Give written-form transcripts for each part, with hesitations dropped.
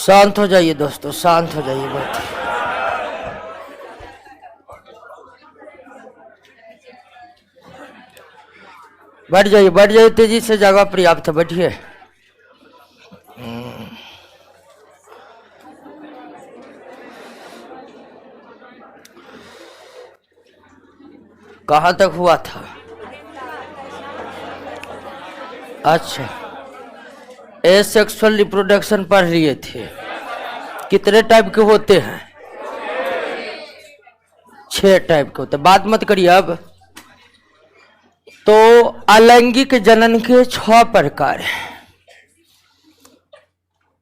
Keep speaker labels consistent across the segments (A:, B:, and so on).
A: शांत हो जाइए दोस्तों, शांत हो जाइए। बैठ जाइए, बैठ जाइए, तेजी से, जगह पर्याप्त है, बैठिए। कहाँ तक हुआ था? अच्छा, एसेक्सुअल रिप्रोडक्शन पढ़ लिए थे। कितने टाइप के होते हैं? 6 टाइप के होते हैं। बात मत करिए अब। तो अलैंगिक जनन के 6 प्रकार हैं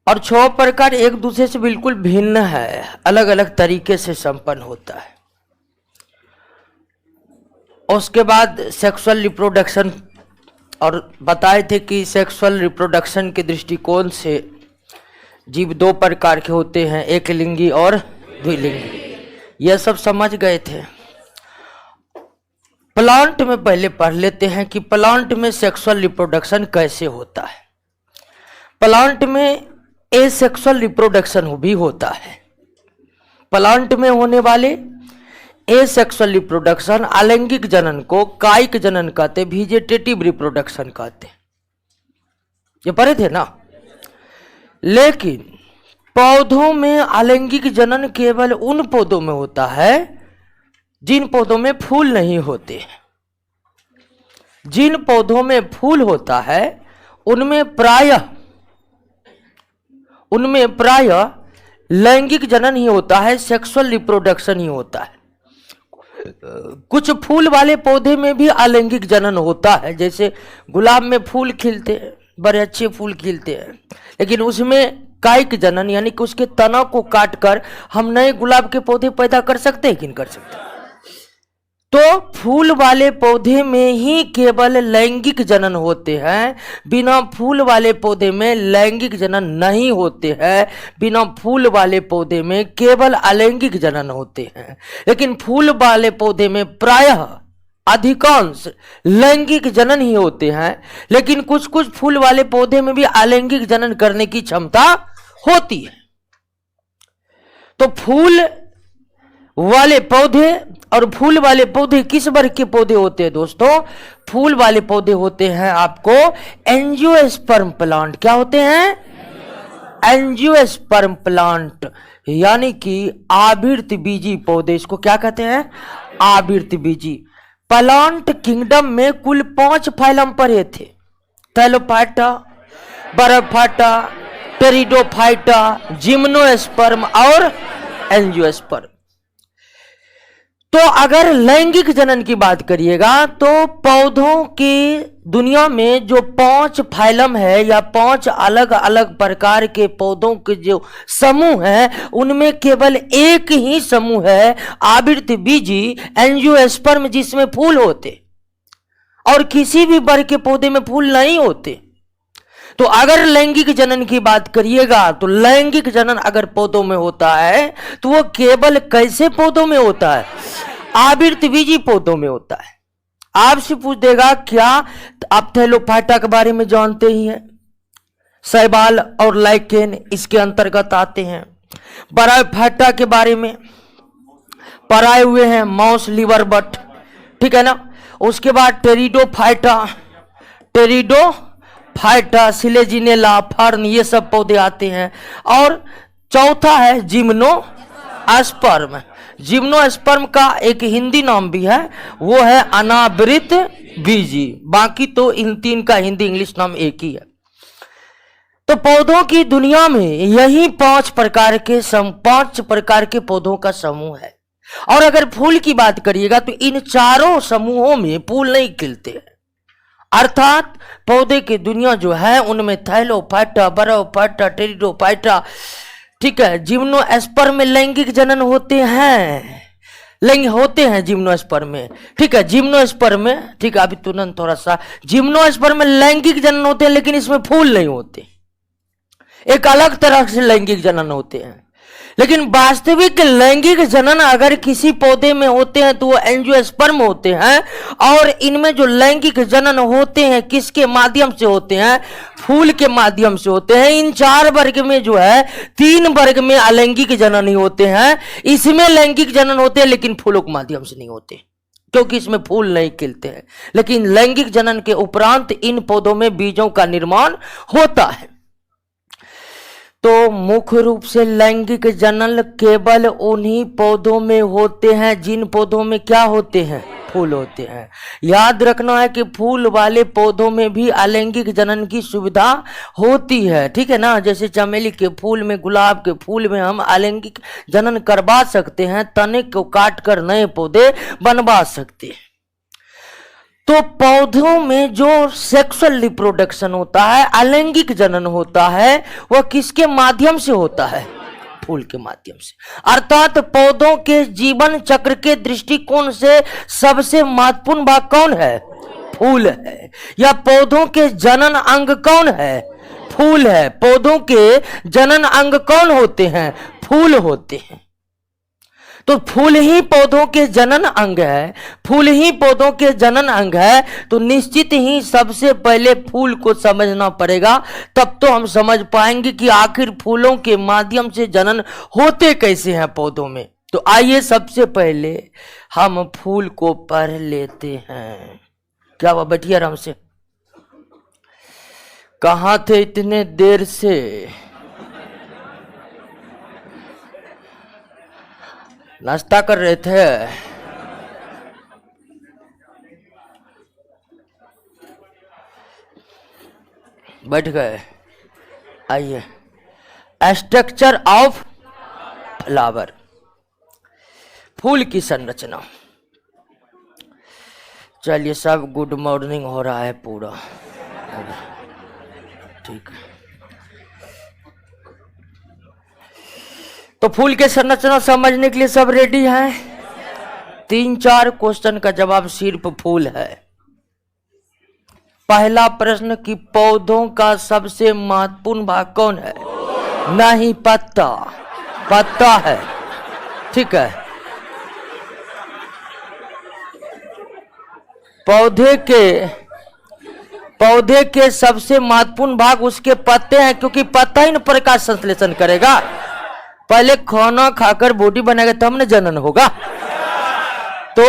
A: और 6 प्रकार एक दूसरे से बिल्कुल भिन्न है, अलग अलग तरीके से संपन्न होता है। उसके बाद सेक्सुअल रिप्रोडक्शन, और बताए थे कि सेक्सुअल रिप्रोडक्शन के दृष्टिकोण से जीव 2 प्रकार के होते हैं, एक लिंगी और द्विलिंगी। यह सब समझ गए थे। प्लांट में पहले पढ़ लेते हैं कि प्लांट में सेक्सुअल रिप्रोडक्शन कैसे होता है। प्लांट में एसेक्सुअल रिप्रोडक्शन भी होता है। प्लांट में होने वाले एसेक्सुअल रिप्रोडक्शन, अलैंगिक जनन को कायिक जनन कहते, वेजिटेटिव रिप्रोडक्शन कहते। ये पढ़े थे ना। लेकिन पौधों में अलैंगिक जनन केवल उन पौधों में होता है जिन पौधों में फूल नहीं होते। जिन पौधों में फूल होता है उनमें प्रायः लैंगिक जनन ही होता है, सेक्सुअल रिप्रोडक्शन ही होता है। कुछ फूल वाले पौधे में भी अलैंगिक जनन होता है, जैसे गुलाब में फूल खिलते हैं, बड़े अच्छे फूल खिलते हैं, लेकिन उसमें कायिक जनन यानी कि उसके तना को काटकर हम नए गुलाब के पौधे पैदा कर सकते हैं कि नहीं कर सकते। तो फूल वाले पौधे में ही केवल लैंगिक जनन होते हैं, बिना फूल वाले पौधे में लैंगिक जनन नहीं होते हैं। बिना फूल वाले पौधे में केवल अलैंगिक जनन होते हैं। लेकिन फूल वाले पौधे में प्रायः अधिकांश लैंगिक जनन ही होते हैं, लेकिन कुछ कुछ फूल वाले पौधे में भी अलैंगिक जनन करने की क्षमता होती है। तो फूल वाले पौधे और फूल वाले पौधे किस वर्ग के पौधे होते हैं दोस्तों? फूल वाले पौधे होते हैं आपको एंजियोस्पर्म प्लांट। क्या होते हैं? एंजियोस्पर्म प्लांट, यानी कि आवृत बीजी पौधे। इसको क्या कहते हैं? आवृत बीजी। प्लांट किंगडम में कुल 5 फाइलम पड़े थे, थैलोफाइटा, बरफाइटा, टेरिडोफाइटा, जिम्नोस्पर्म और एंजियोस्पर्म। तो अगर लैंगिक जनन की बात करिएगा तो पौधों की दुनिया में जो 5 फाइलम है या 5 अलग अलग प्रकार के पौधों के जो समूह हैं, उनमें केवल एक ही समूह है आवृत बीजी एंजियोस्पर्म, जिसमें फूल होते, और किसी भी वर्ग के पौधे में फूल नहीं होते। तो अगर लैंगिक जनन की बात करिएगा तो लैंगिक जनन अगर पौधों में होता है तो वो केवल कैसे पौधों में होता है? आवृत बीजी पौधों में होता है। आपसे पूछ देगा क्या आप थैलोफाइटा के बारे में जानते ही हैं, शैवाल और लाइकेन इसके अंतर्गत आते हैं। बरफाइटा के बारे में पढ़ाए हुए हैं, माउस, लिवर बट, ठीक है ना। उसके बाद टेरिडोफाइटा, सिलेजिनेला, फर्न, ये सब पौधे आते हैं। और चौथा है जिम्नोस्पर्म। जिम्नोस्पर्म का एक हिंदी नाम भी है, वो है अनावृत बीजी। बाकी तो इन 3 का हिंदी इंग्लिश नाम एक ही है। तो पौधों की दुनिया में यही 5 प्रकार के पौधों का समूह है। और अगर फूल की बात करिएगा तो इन चारों समूहों में फूल नहीं खिलते हैं। अर्थात पौधे की दुनिया जो है उनमें थैलोफाइटा, बरफाइटा, टेरिडोफाइटा, ठीक है, जिम्नोस्पर्म में लैंगिक जनन होते हैं, जिम्नोस्पर्म में, ठीक है, जिम्नोस्पर्म में, ठीक है, अभी तुरंत थोड़ा सा, जिम्नोस्पर्म में लैंगिक जनन होते हैं, लेकिन इसमें फूल नहीं होते, एक अलग तरह से लैंगिक जनन होते हैं। लेकिन वास्तविक लैंगिक जनन अगर किसी पौधे में होते हैं तो वो एंजियोस्पर्म होते हैं, और इनमें जो लैंगिक जनन होते हैं किसके माध्यम से होते हैं? फूल के माध्यम से होते हैं। इन 4 वर्ग में जो है 3 वर्ग में अलैंगिक जनन ही होते हैं, इसमें लैंगिक जनन होते हैं लेकिन फूलों के माध्यम से नहीं होते क्योंकि इसमें फूल नहीं खिलते हैं। लेकिन लैंगिक जनन के उपरांत इन पौधों में बीजों का निर्माण होता है। तो मुख्य रूप से लैंगिक जनन केवल उन्हीं पौधों में होते हैं जिन पौधों में क्या होते हैं? फूल होते हैं। याद रखना है कि फूल वाले पौधों में भी अलैंगिक जनन की सुविधा होती है, ठीक है ना। जैसे चमेली के फूल में, गुलाब के फूल में हम अलैंगिक जनन करवा सकते हैं, तने को काट कर नए पौधे बनवा सकते हैं। तो पौधों में जो सेक्सुअल रिप्रोडक्शन होता है, अलैंगिक जनन होता है, वह किसके माध्यम से होता है? फूल के माध्यम से। अर्थात पौधों के जीवन चक्र के दृष्टिकोण से सबसे महत्वपूर्ण भाग कौन है? फूल है। या पौधों के जनन अंग कौन है? फूल है। पौधों के जनन अंग कौन होते हैं? फूल होते हैं। तो फूल ही पौधों के जनन अंग है, फूल ही पौधों के जनन अंग है, तो निश्चित ही सबसे पहले फूल को समझना पड़ेगा, तब तो हम समझ पाएंगे कि आखिर फूलों के माध्यम से जनन होते कैसे हैं पौधों में। तो आइए सबसे पहले हम फूल को पढ़ लेते हैं। क्या हुआ? बैठिए आराम से। कहां थे इतने देर से? नाश्ता कर रहे थे? बैठ गए? आइए, स्ट्रक्चर ऑफ फ्लावर, फूल की संरचना। चलिए, सब गुड मॉर्निंग हो रहा है पूरा, ठीक है। तो फूल के संरचना समझने के लिए सब रेडी हैं? 3-4 क्वेश्चन का जवाब सिर्फ फूल है। पहला प्रश्न कि पौधों का सबसे महत्वपूर्ण भाग कौन है? नहीं, पत्ता। पत्ता है, ठीक है। पौधे के सबसे महत्वपूर्ण भाग उसके पत्ते हैं, क्योंकि पत्ता ही न प्रकाश संश्लेषण करेगा। पहले खाना खाकर बॉडी बनाएगा तब न जनन होगा। तो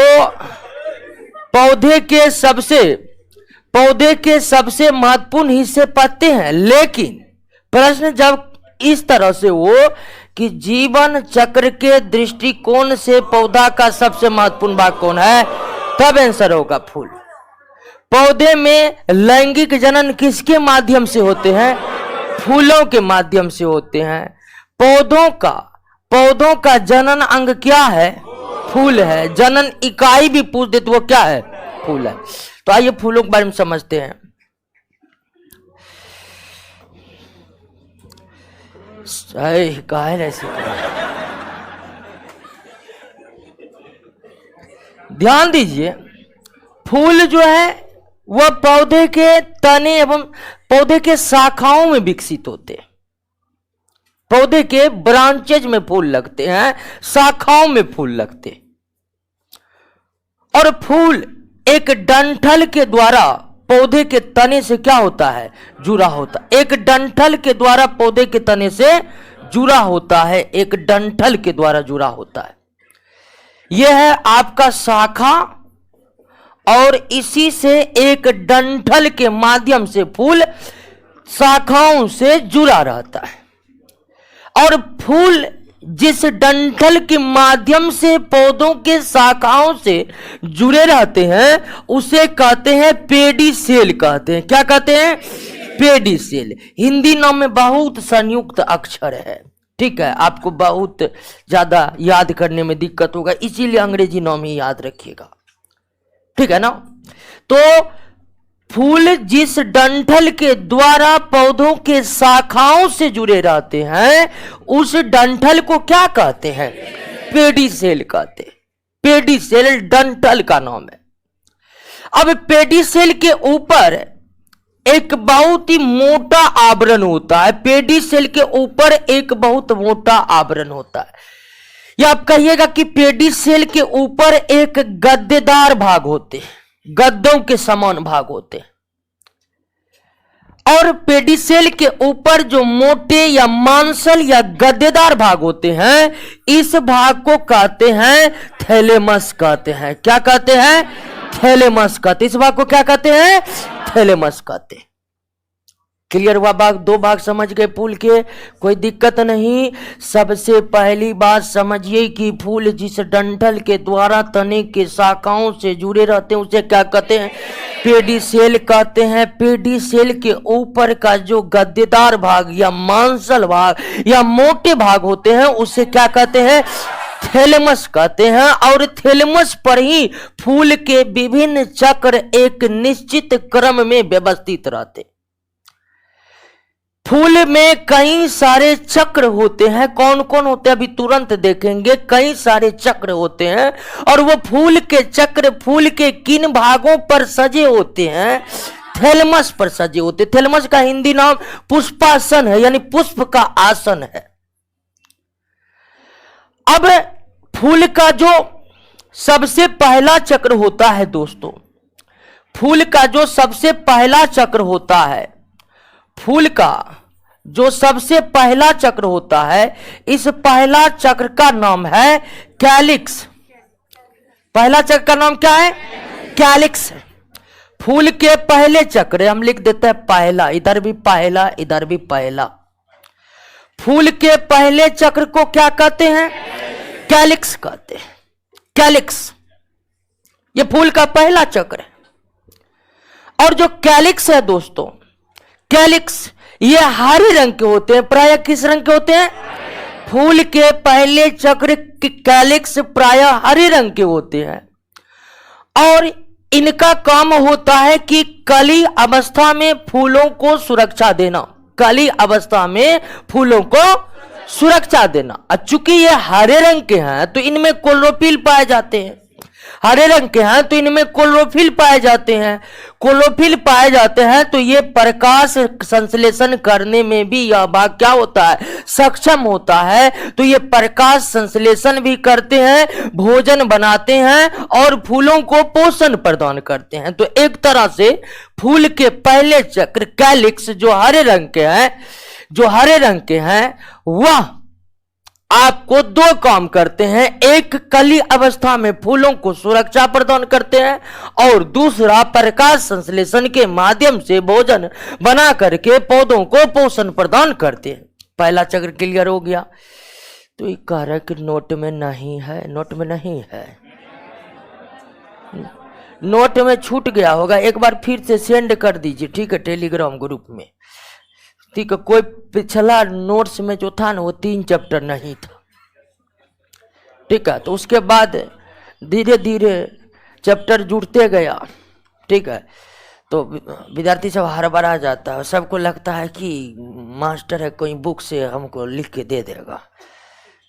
A: पौधे के सबसे महत्वपूर्ण हिस्से पत्ते हैं। लेकिन प्रश्न जब इस तरह से हो कि जीवन चक्र के दृष्टिकोण से पौधा का सबसे महत्वपूर्ण भाग कौन है, तब आंसर होगा फूल। पौधे में लैंगिक जनन किसके माध्यम से होते हैं? फूलों के माध्यम से होते हैं। पौधों का जनन अंग क्या है? फूल है। जनन इकाई भी पूछ दे तो वो क्या है? फूल है। तो आइए फूलों के बारे में समझते हैं। ऐसे ध्यान दीजिए, फूल जो है वह पौधे के तने एवं पौधे के शाखाओं में विकसित होते हैं। पौधे के ब्रांचेज में फूल लगते हैं, शाखाओं में फूल लगते हैं। और फूल एक डंठल के द्वारा पौधे के तने से क्या होता है? जुड़ा होता है। एक डंठल के द्वारा पौधे के तने से जुड़ा होता है, एक डंठल के द्वारा जुड़ा होता है। यह है आपका शाखा, और इसी से एक डंठल के माध्यम से फूल शाखाओं से जुड़ा रहता है। और फूल जिस डंठल के माध्यम से पौधों के शाखाओं से जुड़े रहते हैं उसे कहते हैं पेडिसेल कहते हैं। क्या कहते हैं? पेडिसेल। हिंदी नाम में बहुत संयुक्त अक्षर है, ठीक है। आपको बहुत ज्यादा याद करने में दिक्कत होगा, इसीलिए अंग्रेजी नाम ही याद रखिएगा, ठीक है ना। तो फूल जिस डंठल के द्वारा पौधों के शाखाओं से जुड़े रहते हैं उस डंठल को क्या कहते हैं? पेडिसेल कहते हैं। पेडिसेल डंठल का नाम है। अब पेडिसेल के ऊपर एक बहुत ही मोटा आवरण होता है, पेडिसेल के ऊपर एक बहुत मोटा आवरण होता है। या आप कहिएगा कि पेडिसेल के ऊपर एक गद्देदार भाग होते हैं, गद्दों के समान भाग होते हैं, और पेडिसेल के ऊपर जो मोटे या मांसल या गद्देदार भाग होते हैं, इस भाग को कहते हैं थैलेमस कहते हैं। क्या कहते हैं? थैलेमस कहते। इस भाग को क्या कहते हैं? थैलेमस कहते। क्लियर हुआ? दो भाग समझ गए फूल के, कोई दिक्कत नहीं। सबसे पहली बात समझिए कि फूल जिस डंठल के द्वारा तने के शाखाओं से जुड़े रहते हैं उसे क्या कहते हैं? पेडिसेल कहते हैं। पेडिसेल के ऊपर का जो गद्देदार भाग या मांसल भाग या मोटे भाग होते हैं उसे क्या कहते हैं? थैलेमस कहते हैं। और थैलेमस पर ही फूल के विभिन्न चक्र एक निश्चित क्रम में व्यवस्थित रहते। फूल में कई सारे चक्र होते हैं। कौन कौन होते हैं अभी तुरंत देखेंगे। कई सारे चक्र होते हैं और वो फूल के चक्र फूल के किन भागों पर सजे होते हैं? थैलेमस पर सजे होते। थैलेमस का हिंदी नाम पुष्पासन है, यानी पुष्प का आसन है। अब फूल का जो सबसे पहला चक्र होता है दोस्तों, फूल का जो सबसे पहला चक्र होता है, फूल का जो सबसे पहला चक्र होता है, इस पहला चक्र का नाम है कैलिक्स। पहला चक्र का नाम क्या है? कैलिक्स। फूल के पहले चक्र हम लिख देते हैं पहला, इधर भी पहला इधर भी पहला। फूल के पहले चक्र को क्या कहते हैं? कैलिक्स कहते हैं। कैलिक्स ये फूल का पहला चक्र है। और जो कैलिक्स है दोस्तों, कैलिक्स ये हरे रंग के होते हैं। प्रायः किस रंग के होते हैं? फूल के पहले चक्र के कैलिक्स प्रायः हरे रंग के होते हैं और इनका काम होता है कि कली अवस्था में फूलों को सुरक्षा देना। कली अवस्था में फूलों को सुरक्षा देना। चूंकि ये हरे रंग के हैं तो इनमें क्लोरोफिल पाए जाते हैं। हरे रंग के हैं तो इनमें क्लोरोफिल पाए जाते हैं। क्लोरोफिल पाए जाते हैं तो ये प्रकाश संश्लेषण करने में भी यह भाग क्या होता है? सक्षम होता है। तो ये प्रकाश संश्लेषण भी करते हैं, भोजन बनाते हैं और फूलों को पोषण प्रदान करते हैं। तो एक तरह से फूल के पहले चक्र कैलिक्स जो हरे रंग के हैं वह आपको दो काम करते हैं। एक कली अवस्था में फूलों को सुरक्षा प्रदान करते हैं और दूसरा प्रकाश संश्लेषण के माध्यम से भोजन बना करके पौधों को पोषण प्रदान करते हैं। पहला चक्र क्लियर हो गया। तो ये कह रहा है कि नोट में नहीं है। नोट में नहीं है, नोट में छूट गया होगा। एक बार फिर से सेंड कर दीजिए, ठीक है, टेलीग्राम ग्रुप में। ठीक है, कोई पिछला नोट्स में जो था ना वो 3 चैप्टर नहीं था। ठीक है, तो उसके बाद धीरे धीरे चैप्टर जुड़ते गया। ठीक है, तो विद्यार्थी सब हड़बड़ा जाता है, सबको लगता है कि मास्टर है कोई बुक से हमको लिख के दे देगा।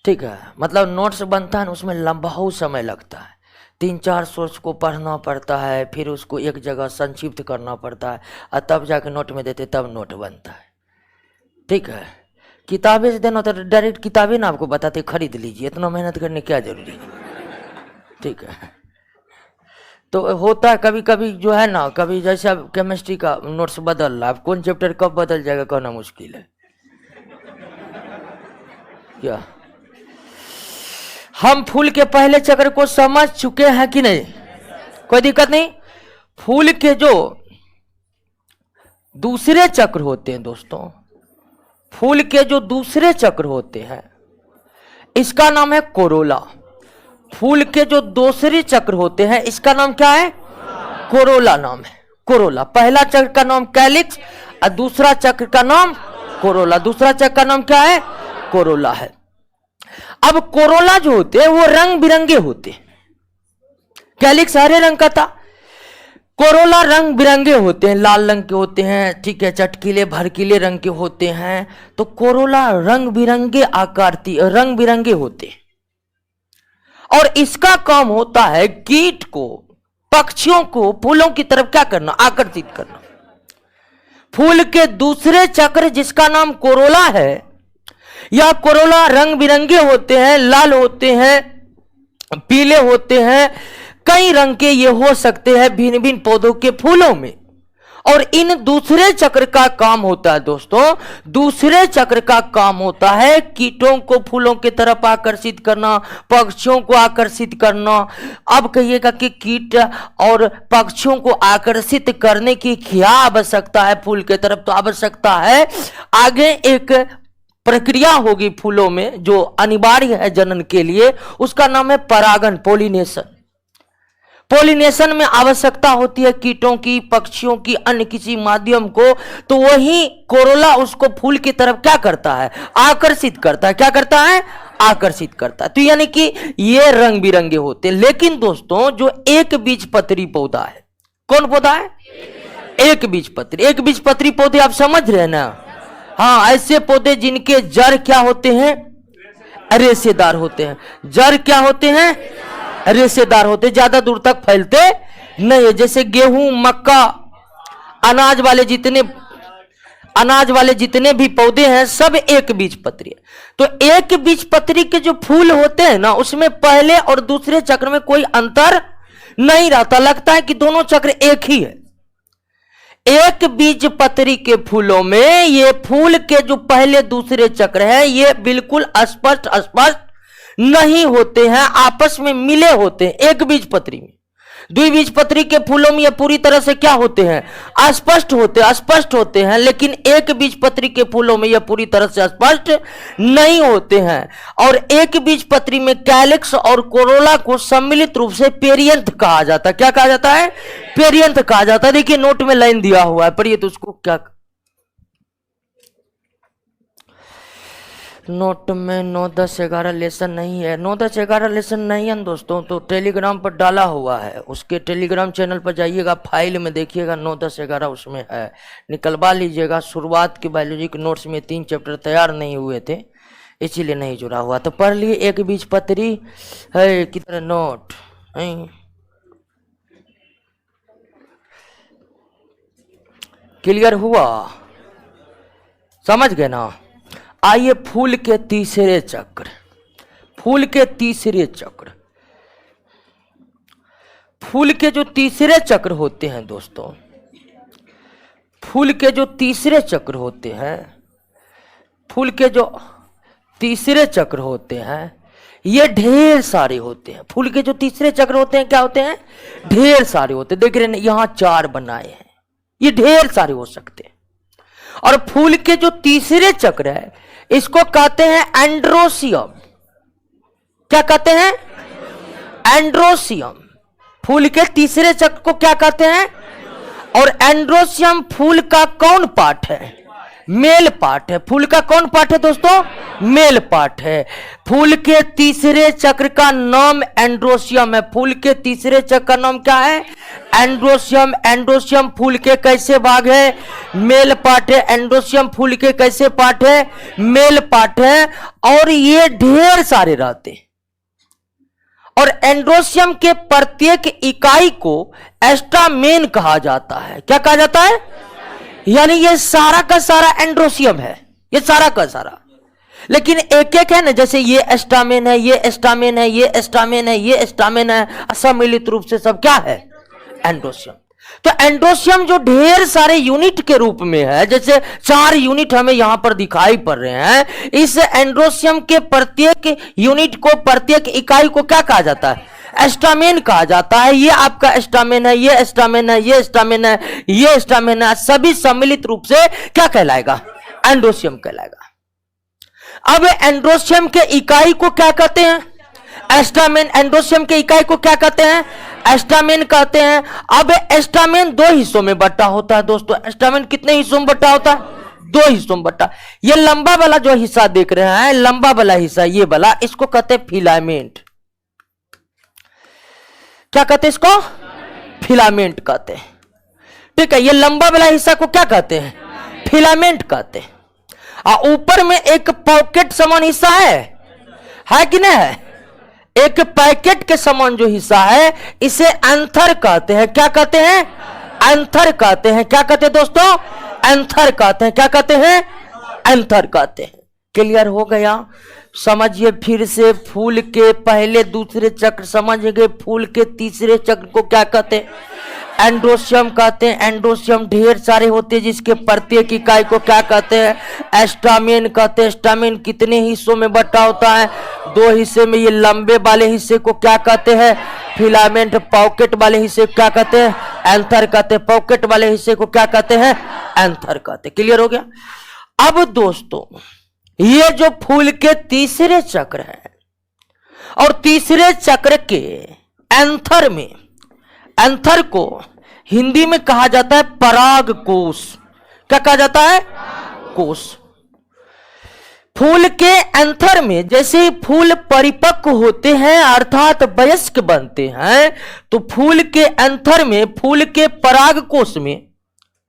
A: ठीक है, मतलब नोट्स बनता है ना उसमें बहुत समय लगता है। 3-4 सोर्स को पढ़ना पड़ता है, फिर उसको एक जगह संक्षिप्त करना पड़ता है और तब जाके नोट में देते, तब नोट बनता है। ठीक है, किताबें से देना तो डायरेक्ट किताबें ना आपको बताते खरीद लीजिए, इतना मेहनत करने क्या जरूरी है। ठीक है, तो होता है कभी कभी जो है ना, कभी जैसे अब केमिस्ट्री का नोट्स बदल रहा है, कौन चैप्टर कब बदल जाएगा कहना मुश्किल है। क्या हम फूल के पहले चक्र को समझ चुके हैं कि नहीं? कोई दिक्कत नहीं। फूल के जो दूसरे चक्र होते हैं दोस्तों, फूल के जो दूसरे चक्र होते हैं इसका नाम है कोरोला। फूल के जो दूसरे चक्र होते हैं इसका नाम क्या है? कोरोला नाम है। कोरोला। पहला चक्र का नाम कैलिक्स और दूसरा चक्र का नाम कोरोला। दूसरा चक्र का नाम क्या है? कोरोला है। अब कोरोला जो होते हैं वो रंग बिरंगे होते हैं। कैलिक्स हरे रंग का था, कोरोला रंग बिरंगे होते हैं, लाल रंग के होते हैं। ठीक है, चटकीले भड़कीले रंग के होते हैं। तो कोरोला रंग बिरंगे रंग बिरंगे होते हैं और इसका काम होता है कीट को, पक्षियों को फूलों की तरफ क्या करना? आकर्षित करना। फूल के दूसरे चक्र जिसका नाम कोरोला है, यह कोरोला रंग बिरंगे होते हैं, लाल होते हैं, पीले होते हैं, कई रंग के ये हो सकते हैं भिन्न भिन्न पौधों के फूलों में। और इन दूसरे चक्र का काम होता है दोस्तों, दूसरे चक्र का काम होता है कीटों को फूलों की तरफ आकर्षित करना, पक्षियों को आकर्षित करना। अब कहिएगा कि कीट और पक्षियों को आकर्षित करने की क्या आवश्यकता है फूल की तरफ? तो आवश्यकता है आगे एक प्रक्रिया होगी फूलों में जो अनिवार्य है जनन के लिए, उसका नाम है परागन, पॉलिनेशन। पॉलिनेशन में आवश्यकता होती है कीटों की, पक्षियों की, अन्य किसी माध्यम को, तो वही कोरोला उसको फूल की तरफ क्या करता है? आकर्षित करता है। क्या करता है? आकर्षित करता है। तो यानी कि ये रंग बिरंगे होते हैं। लेकिन दोस्तों जो एक बीजपत्री पौधा है, कौन पौधा है? एक बीजपत्री। एक बीजपत्री पौधे आप समझ रहे हैं ना? हाँ, ऐसे पौधे जिनके जड़ क्या होते हैं? रेशेदार होते हैं। जड़ क्या होते हैं? रेशेदार होते, ज्यादा दूर तक फैलते नहीं है। जैसे गेहूं, मक्का, अनाज वाले जितने भी पौधे हैं सब एक बीजपत्री है। तो एक बीजपत्री के जो फूल होते हैं ना, उसमें पहले और दूसरे चक्र में कोई अंतर नहीं रहता, लगता है कि दोनों चक्र एक ही है। एक बीजपत्री के फूलों में ये फूल के जो पहले दूसरे चक्र है ये बिल्कुल स्पष्ट नहीं होते हैं, आपस में मिले होते हैं। एक बीजपत्री में, द्विबीजपत्री के फूलों में ये पूरी तरह से क्या होते हैं? अस्पष्ट होते हैं। लेकिन एक बीजपत्री के फूलों में ये पूरी तरह से स्पष्ट नहीं होते हैं। और एक बीजपत्री में कैलिक्स और कोरोला को सम्मिलित रूप से पेरियंथ कहा जाता है। क्या कहा जाता है? पेरियंथ कहा जाता है। देखिए नोट में लाइन दिया हुआ है, पढ़िए तो उसको क्या। नोट में 9, 10, 11 लेसन नहीं है। 9, 10, 11 लेसन नहीं है दोस्तों, तो टेलीग्राम पर डाला हुआ है, उसके टेलीग्राम चैनल पर जाइएगा, फाइल में देखिएगा 9, 10, 11 उसमें है, निकलवा लीजिएगा। शुरुआत की बायोलॉजी के नोट्स में 3 चैप्टर तैयार नहीं हुए थे, इसीलिए नहीं जुड़ा हुआ, तो पढ़ लिए। एक बीजपत्री है कितना नोट क्लियर हुआ? समझ गए ना? आइए फूल के तीसरे चक्र। फूल के तीसरे चक्र, फूल के जो तीसरे चक्र होते हैं दोस्तों, फूल के जो तीसरे चक्र होते हैं, फूल के जो तीसरे चक्र होते हैं ये ढेर सारे होते हैं। फूल के जो तीसरे चक्र होते हैं क्या होते हैं? ढेर सारे होते हैं। देख रहे हैं यहां 4 बनाए हैं, ये ढेर सारे हो सकते हैं। और फूल के जो तीसरे चक्र है इसको कहते हैं एंड्रोसियम। क्या कहते हैं? एंड्रोसियम। फूल के तीसरे चक्र को क्या कहते हैं? और एंड्रोसियम फूल का कौन पार्ट है? मेल पार्ट है। फूल का कौन पार्ट है दोस्तों? मेल पार्ट है। फूल के तीसरे चक्र का नाम एंड्रोसियम है। फूल के तीसरे चक्र का नाम क्या है? एंड्रोसियम। एंड्रोसियम फूल के कैसे भाग है? मेल पार्ट है। एंड्रोसियम फूल के कैसे पार्ट है? मेल पार्ट है। और ये ढेर सारे रहते हैं। और एंड्रोसियम के प्रत्येक इकाई को एस्टामेन कहा जाता है। क्या कहा जाता है? यानी ये सारा का सारा एंड्रोसियम है, ये सारा का सारा। लेकिन एक एक है ना, जैसे ये एस्टामेन है, ये एस्टामेन है, ये एस्टामेन है, ये एस्टामेन है, सम्मिलित रूप से सब क्या है? एंड्रोसियम। तो एंड्रोसियम जो ढेर सारे यूनिट के रूप में है, जैसे 4 यूनिट हमें यहां पर दिखाई पड़ रहे हैं, इस एंड्रोसियम के प्रत्येक यूनिट को, प्रत्येक इकाई को क्या कहा जाता है? एस्टामेन कहा जाता है। ये आपका एस्टामेन है, ये एस्टामेन है, ये एस्टामेन है, ये एस्टामेन है, सभी सम्मिलित रूप से क्या कहलाएगा? एंड्रोसियम कहलाएगा। अब एंड्रोसियम के इकाई को क्या कहते हैं? एस्टामेन। एंड्रोसियम के इकाई को क्या कहते हैं? एस्टामेन कहते हैं। अब एस्टामेन 2 हिस्सों में बटा होता है दोस्तों। एस्टामेन कितने हिस्सों में बटा होता है? 2 हिस्सों में बटा। ये लंबा वाला जो हिस्सा देख रहे हैं, लंबा वाला हिस्सा ये वाला, इसको कहते हैं फिलामेंट। क्या कहते हैं इसको? फिलामेंट कहते हैं। ठीक है, ये लंबा वाला हिस्सा को क्या कहते हैं? फिलामेंट कहते हैं। और ऊपर में एक पॉकेट समान हिस्सा है कि नहीं है? एक पैकेट के समान जो हिस्सा है इसे एंथर कहते हैं। क्या कहते हैं? एंथर कहते हैं। क्या कहते हैं दोस्तों? एंथर कहते हैं। क्या कहते हैं? एंथर कहते हैं। क्लियर हो गया? समझिए फिर से, फूल के पहले दूसरे चक्र समझ गए। फूल के तीसरे चक्र को क्या कहते हैं? एंडोसियम कहते हैं। एंडोसियम ढेर सारे होते हैं जिसके प्रत्येक इकाई को क्या कहते हैं? एस्टामेन कहते हैं। एस्टामेन कितने हिस्सों में बटा होता है? 2 हिस्से में। ये लंबे वाले हिस्से को क्या कहते हैं? फिलामेंट। पॉकेट वाले हिस्से को क्या कहते हैं? एंथर कहते हैं। पॉकेट वाले हिस्से को क्या कहते हैं? एंथर कहते हैं। क्लियर हो गया? अब दोस्तों, ये जो फूल के तीसरे चक्र है और तीसरे चक्र के एंथर में, एंथर को हिंदी में कहा जाता है पराग कोश। क्या कहा जाता है? कोश। फूल के एंथर में जैसे ही फूल परिपक्व होते हैं अर्थात वयस्क बनते हैं, तो फूल के एंथर में, फूल के पराग कोश में,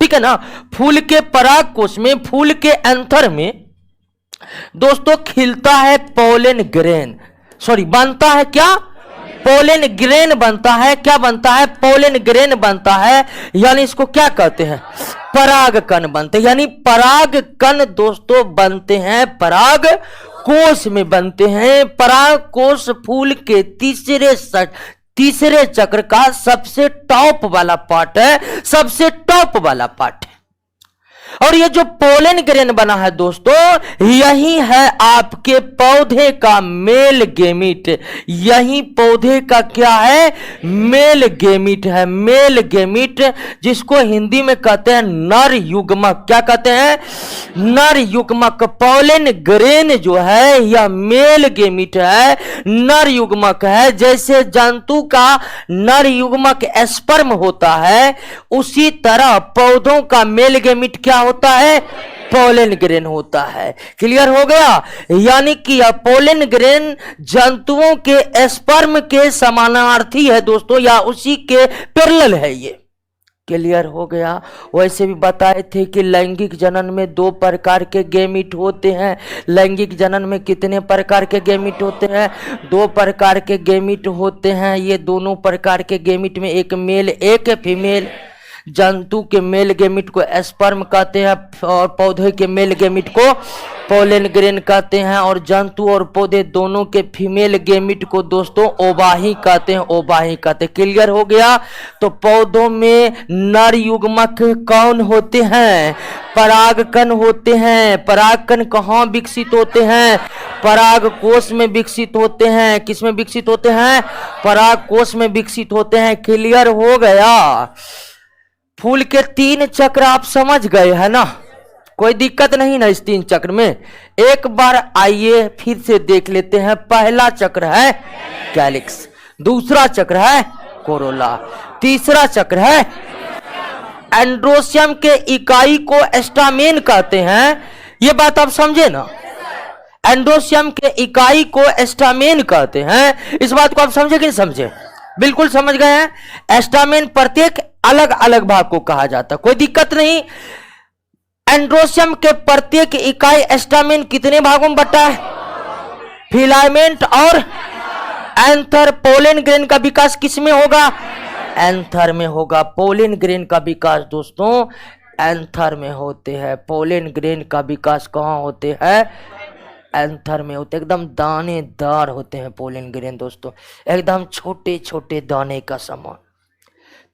A: ठीक है ना, फूल के पराग कोश में, फूल के एंथर में दोस्तों खिलता है पोलन ग्रेन। सॉरी, बनता है क्या? पोलन ग्रेन बनता है। क्या बनता है? पोलन ग्रेन बनता है। यानी इसको क्या कहते हैं? पराग कण बनते हैं। यानी पराग कण दोस्तों बनते हैं, पराग कोश में बनते हैं। पराग कोश फूल के तीसरे चक्र का सबसे टॉप वाला पार्ट है, सबसे टॉप वाला पार्ट है। और ये जो पोलन ग्रेन बना है दोस्तों, यही है आपके पौधे का मेल गेमिट। यही पौधे का क्या है? मेल गेमिट है। मेल गेमिट, जिसको हिंदी में कहते हैं नर युग्मक। क्या कहते हैं? नर युग्मक। पोलन ग्रेन जो है यह मेल गेमिट है, नर युग्मक है। जैसे जंतु का नर युग्मक स्पर्म होता है, उसी तरह पौधों का मेल गेमिट क्या होता है? पोलन ग्रेन होता है। क्लियर हो गया? यानी कि यह पोलन ग्रेन जंतुओं के स्पर्म के समानार्थी है दोस्तों, या उसी के पैरेलल है ये। क्लियर हो गया? वैसे भी बताए थे कि लैंगिक जनन में 2 प्रकार के गेमिट होते हैं। लैंगिक जनन में कितने प्रकार के गेमिट होते हैं? 2 प्रकार के गेमिट होते हैं। ये दोनों प्रकार के गेमिट में एक मेल एक फीमेल। जंतु के मेल गेमिट को स्पर्म कहते हैं और पौधे के मेल गेमिट को पोलन ग्रेन कहते हैं। और जंतु और पौधे दोनों के फीमेल गेमिट को दोस्तों ओवाही कहते हैं, ओवाही कहते हैं। क्लियर हो गया? तो पौधों में नर युग्मक कौन होते हैं? परागकण होते हैं। परागकण कहाँ विकसित होते हैं? पराग कोश में विकसित होते हैं। किस में विकसित होते हैं? पराग कोश में विकसित होते हैं। क्लियर हो गया? फूल के 3 चक्र आप समझ गए है ना? कोई दिक्कत नहीं ना इस 3 चक्र में? एक बार आइए फिर से देख लेते हैं। पहला चक्र है कैलिक्स, दूसरा चक्र है कोरोला, तीसरा चक्र है एंड्रोसियम के इकाई को एस्टामेन कहते हैं। ये बात आप समझे ना? एंड्रोसियम के इकाई को एस्टामेन कहते हैं। इस बात को आप समझे कि नहीं समझे? बिल्कुल समझ गए हैं। एस्टामेन प्रत्येक अलग अलग भाग को कहा जाता है, कोई दिक्कत नहीं। एंड्रोसियम के प्रत्येक इकाई एस्टामेन कितने भागों में बटा है? फिलामेंट और एंथर। पोलन ग्रेन का विकास किस में होगा? एंथर में होगा। पोलन ग्रेन का विकास दोस्तों एंथर में होते हैं। पोलन ग्रेन का विकास कहाँ होते हैं? एंथर में होते। एकदम दानेदार होते हैं पोलन ग्रेन दोस्तों, एकदम छोटे छोटे दाने का समान।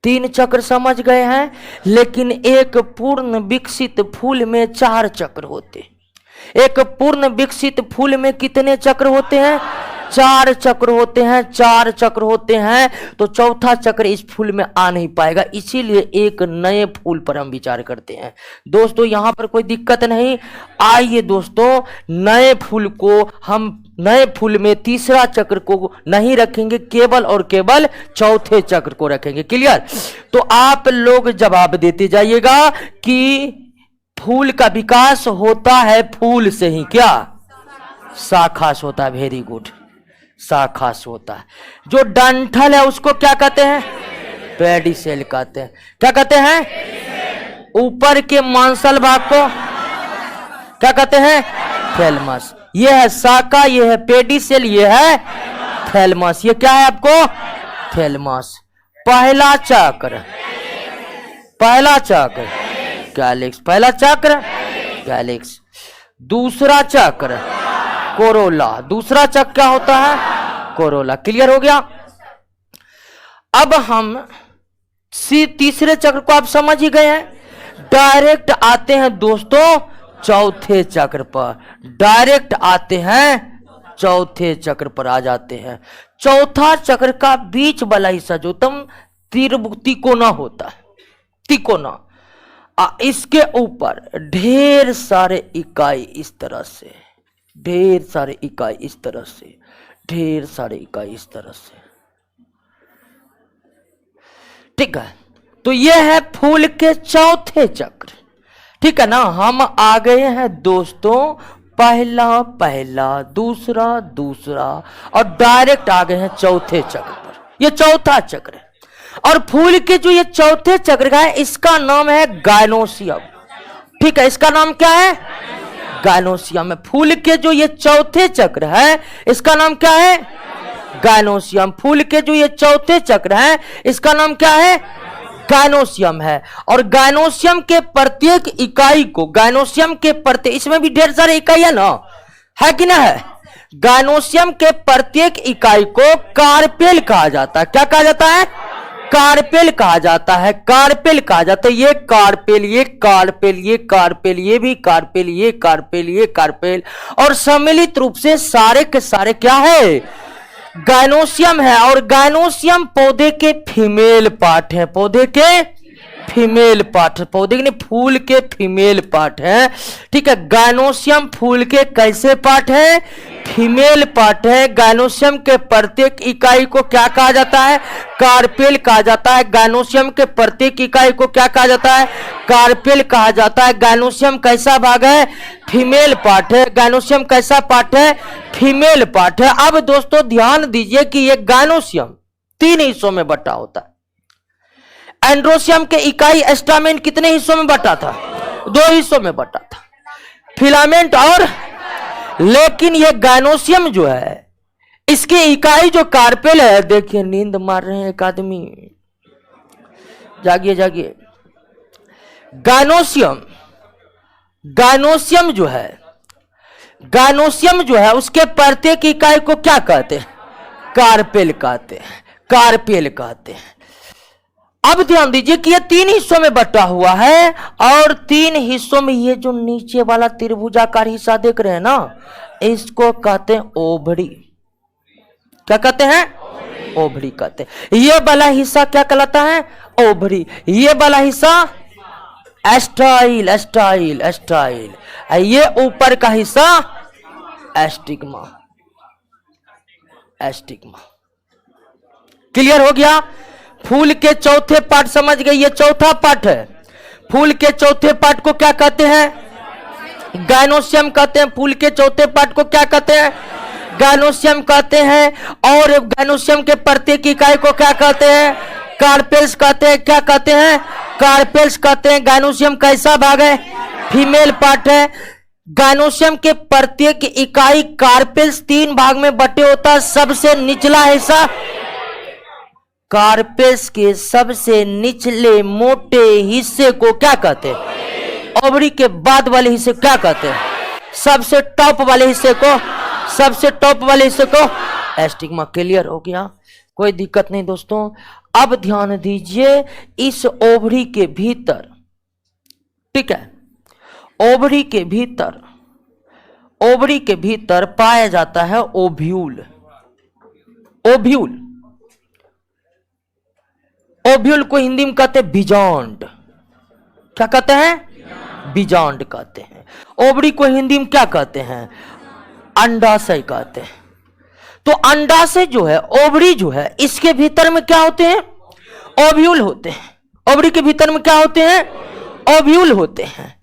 A: 3 चक्र समझ गए हैं। लेकिन एक पूर्ण विकसित फूल में 4 चक्र होते। एक पूर्ण विकसित फूल में कितने चक्र होते हैं? 4 चक्र होते हैं। 4 चक्र होते हैं तो चौथा चक्र इस फूल में आ नहीं पाएगा। इसीलिए एक नए फूल पर हम विचार करते हैं दोस्तों। यहां पर कोई दिक्कत नहीं। आइए दोस्तों, नए फूल को हम नए फूल में तीसरा चक्र को नहीं रखेंगे, केवल और केवल चौथे चक्र को रखेंगे। क्लियर? तो आप लोग जवाब देते जाइएगा कि फूल का विकास होता है फूल से ही। क्या? शाखा से होता है। वेरी गुड, शाखा से होता है। जो डंठल है उसको क्या कहते हैं? पेडिसेल कहते हैं। क्या कहते हैं? ऊपर के मांसल भाग को क्या कहते हैं? थैलमस। ये है शाखा, ये है पेडिसेल, ये है थैलमस। ये क्या है आपको? थैलमस। पहला चक्र, पहला चक्र कैलिक्स। पहला चक्र कैलिक्स, दूसरा चक्र कोरोला। दूसरा चक्र क्या होता है? कोरोला। क्लियर हो गया? अब हम तीसरे चक्र को आप समझ ही गए हैं। डायरेक्ट आते हैं दोस्तों चौथे चक्र पर। डायरेक्ट आते हैं चौथे चक्र पर आ जाते हैं। चौथा चक्र का बीच वाला हिस्सा जो तुम तिकोना होता है, तिकोना, इसके ऊपर ढेर सारे इकाई इस तरह से, ढेर सारे इकाई इस तरह से, ढेर सारे इकाई इस तरह से। ठीक है, तो यह है फूल के चौथे चक्र। ठीक है ना? हम आ गए हैं दोस्तों पहला पहला, दूसरा दूसरा, और डायरेक्ट आ गए हैं चौथे चक्र पर। यह चौथा चक्र है। और फूल के जो ये चौथे चक्र का है, इसका नाम है गायनोसियम। ठीक है, इसका नाम क्या है? गायनोसियम है। फूल के जो ये चौथे चक्र है, इसका नाम क्या है? गायनोसियम। फूल के जो ये चौथे चक्र है, इसका नाम क्या है? गायनोसियम है। और गायनोसियम के प्रत्येक इकाई को, गायनोसियम के प्रत्येक, इसमें भी ढेर सारे इकाई है ना, है कि ना है? गायनोसियम के प्रत्येक इकाई को कार्पेल कहा जाता है। क्या कहा जाता है? कार्पेल कहा जाता है। कार्पेल कहा जाता है। ये कार्पेल, ये कार्पेल, ये कार्पेल, ये भी कार्पेल, ये कार्पेल, ये कार्पेल, और सम्मिलित रूप से सारे के सारे क्या है? गायनोसियम है। और गायनोसियम पौधे के फीमेल पार्ट है। पौधे के फीमेल पार्ट, पौधे के फूल के फीमेल पार्ट है। ठीक है, गायनोसियम फूल के कैसे पार्ट है? फीमेल पार्ट है। गायनोसियम के प्रत्येक इकाई को क्या कहा जाता है? कार्पेल कहा जाता है। गायनोसियम के प्रत्येक इकाई को क्या कहा जाता है? कार्पेल कहा जाता है। गायनोसियम कैसा भाग है? फीमेल पार्ट है। गायनोसियम कैसा पार्ट है? फीमेल पार्ट है। अब दोस्तों ध्यान दीजिए कि यह गायनोसियम 3 हिस्सों में बटा होता है। एंड्रोसियम के इकाई एस्टामेन कितने हिस्सों में बटा था? 2 हिस्सों में बटा था, फिलामेंट और। लेकिन यह गायनोसियम जो है, इसकी इकाई जो कार्पेल है, देखिए नींद मार रहे हैं एक आदमी, जागिए जागिए। गायनोसियम, गायनोसियम जो है, गायनोसियम जो है उसके प्रत्येक इकाई को क्या कहते हैं? कार्पेल कहते हैं। कार्पेल कहते हैं। अब ध्यान दीजिए कि ये 3 हिस्सों में बटा हुआ है। और 3 हिस्सों में ये जो नीचे वाला त्रिभुजाकार हिस्सा देख रहे हैं ना, इसको कहते हैं ओवरी। क्या कहते हैं? ओवरी कहते हैं। ये वाला हिस्सा क्या कहलाता है? ओवरी। ये वाला हिस्सा एस्टाइल, एस्टाइल, एस्टाइल। ये ऊपर का हिस्सा एस्टिग्मा, एस्टिग्मा। क्लियर हो गया? फूल के चौथे पार्ट समझ गए? ये चौथा पार्ट है। फूल के चौथे पार्ट को क्या कहते हैं? गायनोसियम कहते हैं। फूल के चौथे पार्ट को क्या कहते हैं? गायनोसियम कहते हैं। और गायनोसियम के प्रत्येक इकाई को क्या कहते हैं? कार्पेल्स कहते हैं। क्या कहते हैं? कार्पेल्स कहते हैं। गायनोसियम कैसा भाग है? फीमेल पार्ट है। गायनोसियम के प्रत्येक इकाई कार्पेल्स 3 भाग में बटे होता है। सबसे निचला हिस्सा, कार्पेल्स के सबसे निचले मोटे हिस्से को क्या कहते हैं? ओवरी के बाद वाले हिस्से क्या कहते हैं? सबसे टॉप वाले हिस्से को, सबसे टॉप वाले हिस्से को एस्टिग्मा। क्लियर हो गया? कोई दिक्कत नहीं दोस्तों। अब ध्यान दीजिए, इस ओवरी के भीतर, ठीक है, ओवरी के भीतर, ओवरी के भीतर पाया जाता है ओव्यूल। ओव्यूल, ओव्यूल को हिंदी में कहते हैं बीजांड। क्या कहते हैं? बीजांड कहते हैं। ओवरी को हिंदी में क्या कहते हैं? अंडाशय कहते हैं। तो अंडाशय जो है, ओवरी जो है, इसके भीतर में क्या होते हैं? ओव्यूल होते हैं। ओवरी के भीतर में क्या होते हैं? ओव्यूल होते हैं।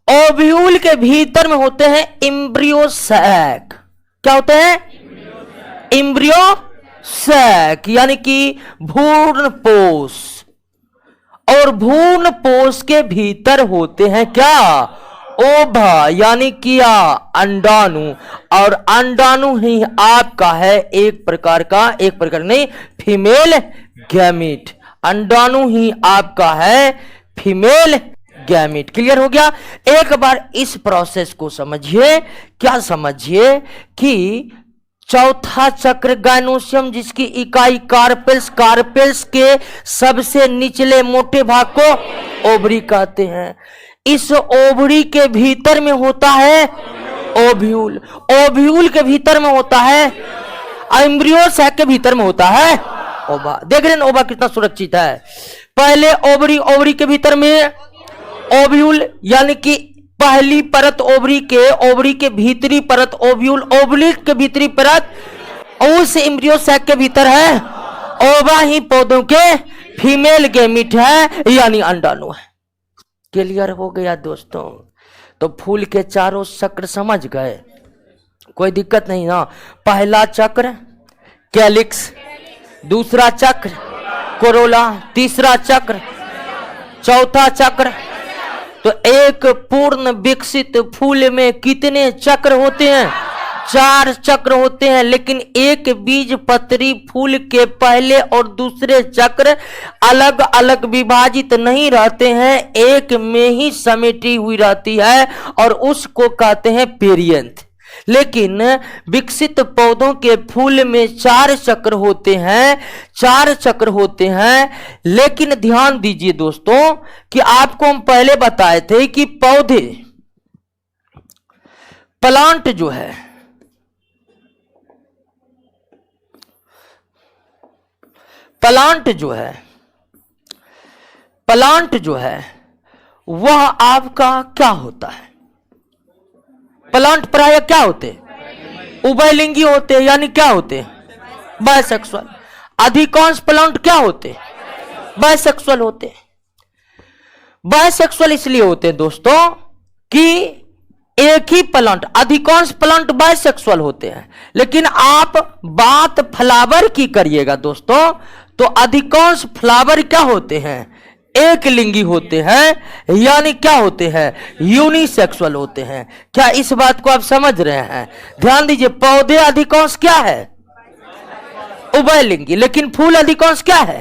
A: ओव्यूल के भीतर में होते हैं एम्ब्रियो सैक। क्या होते हैं? एम्ब्रियो सैक, यानी कि भ्रूणपोष। और भ्रूणपोष के भीतर होते हैं क्या? ओभा, यानी किया अंडाणु। और अंडाणु ही आपका है एक प्रकार का, एक प्रकार नहीं, फीमेल गैमीट। अंडाणु ही आपका है फीमेल गैमीट। क्लियर हो गया? एक बार इस प्रोसेस को समझिए। क्या समझिए कि चौथा चक्र गायनोसियम, जिसकी इकाई कार्पेल्स, कार्पेल्स के सबसे निचले मोटे भाग को ओवरी कहते हैं। इस ओवरी के भीतर में होता है ओव्यूल, ओव्यूल के भीतर में होता है एम्ब्रियो, सैक के भीतर में होता है ओवा। देख रहे हैं ओवा कितना सुरक्षित है। पहले ओवरी, ओवरी के भीतर में ओव्यूल, यानी कि पहली परत ओवरी के भीतरी परत ओव्यूल, ओवलिक के भीतरी परत उस एम्ब्रियो सैक के भीतर है ओवा ही पौधों के फीमेल गैमीट है, यानी अंडाणु है। क्लियर हो गया दोस्तों? तो फूल के चारों चक्र समझ गए, कोई दिक्कत नहीं ना। पहला चक्र कैलिक्स, दूसरा चक्र कोरोला, तीसरा चक्र, चौथा चक्र। तो एक पूर्ण विकसित फूल में कितने चक्र होते हैं? 4 चक्र होते हैं। लेकिन एक बीज पत्री फूल के पहले और दूसरे चक्र अलग अलग विभाजित नहीं रहते हैं, एक में ही समेटी हुई रहती है और उसको कहते हैं पेरियंथ। लेकिन विकसित पौधों के फूल में 4 चक्र होते हैं, 4 चक्र होते हैं। लेकिन ध्यान दीजिए दोस्तों कि आपको हम पहले बताए थे कि पौधे, प्लांट जो है, प्लांट जो है वह आपका क्या होता है? प्लांट प्राय क्या होते हैं? उभयलिंगी होते हैं, यानी क्या होते हैं? बायसेक्सुअल। अधिकांश प्लांट क्या होते हैं? बायसेक्सुअल होते हैं। बायसेक्सुअल इसलिए होते हैं दोस्तों कि एक ही प्लांट, अधिकांश प्लांट बायसेक्सुअल होते हैं। लेकिन आप बात फ्लावर की करिएगा दोस्तों, तो अधिकांश फ्लावर क्या होते हैं? एक लिंगी होते हैं, यानी क्या होते हैं? यूनिसेक्सुअल होते हैं। क्या इस बात को आप समझ रहे हैं? ध्यान दीजिए, पौधे अधिकांश क्या है? उभयलिंगी। लेकिन फूल अधिकांश क्या है?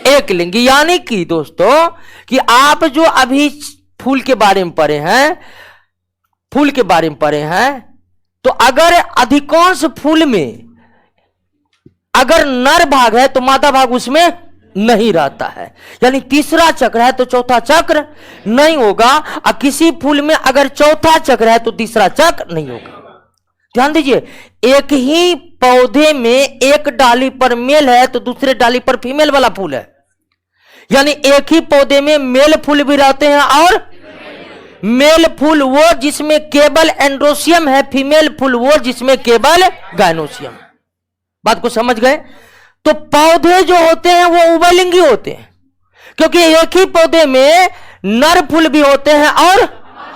A: एक लिंगी। यानी कि दोस्तों कि आप जो अभी फूल के बारे में पढ़े हैं, फूल के बारे में पढ़े हैं, तो अगर अधिकांश फूल में अगर नर भाग है तो मादा भाग उसमें नहीं रहता है, यानी तीसरा चक्र है तो चौथा चक्र नहीं होगा। और किसी फूल में अगर चौथा चक्र है तो तीसरा चक्र नहीं होगा। ध्यान दीजिए, एक ही पौधे में एक डाली पर मेल है तो दूसरे डाली पर फीमेल वाला फूल है, यानी एक ही पौधे में मेल फूल भी रहते हैं और मेल फूल वो जिसमें केवल एंड्रोसियम है, फीमेल फूल वो जिसमें केवल गायनोसियम। बात को समझ गए? तो पौधे जो होते हैं वो उभयलिंगी होते हैं, क्योंकि एक ही पौधे में नर फूल भी होते हैं और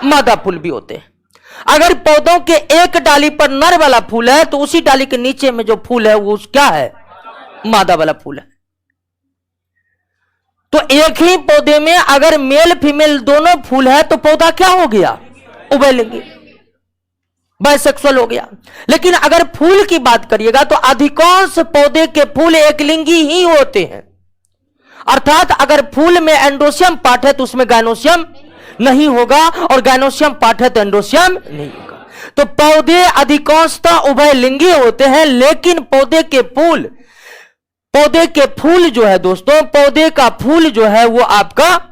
A: मादा फूल भी होते हैं। अगर पौधों के एक डाली पर नर वाला फूल है तो उसी डाली के नीचे में जो फूल है वो क्या है? मादा वाला फूल है। तो एक ही पौधे में अगर मेल फीमेल दोनों फूल है तो पौधा क्या हो गया? उभयलिंगी, बायसेक्सुअल हो गया। लेकिन अगर फूल की बात करिएगा तो अधिकांश पौधे के फूल एक लिंगी ही होते हैं, अर्थात अगर फूल में एंड्रोसियम पार्ट है तो उसमें गायनोसियम नहीं होगा, और गायनोसियम पार्ट है तो एंड्रोसियम नहीं होगा। तो पौधे अधिकांशतः उभयलिंगी होते हैं, लेकिन पौधे के फूल जो है दोस्तों, पौधे का फूल जो है वो आपका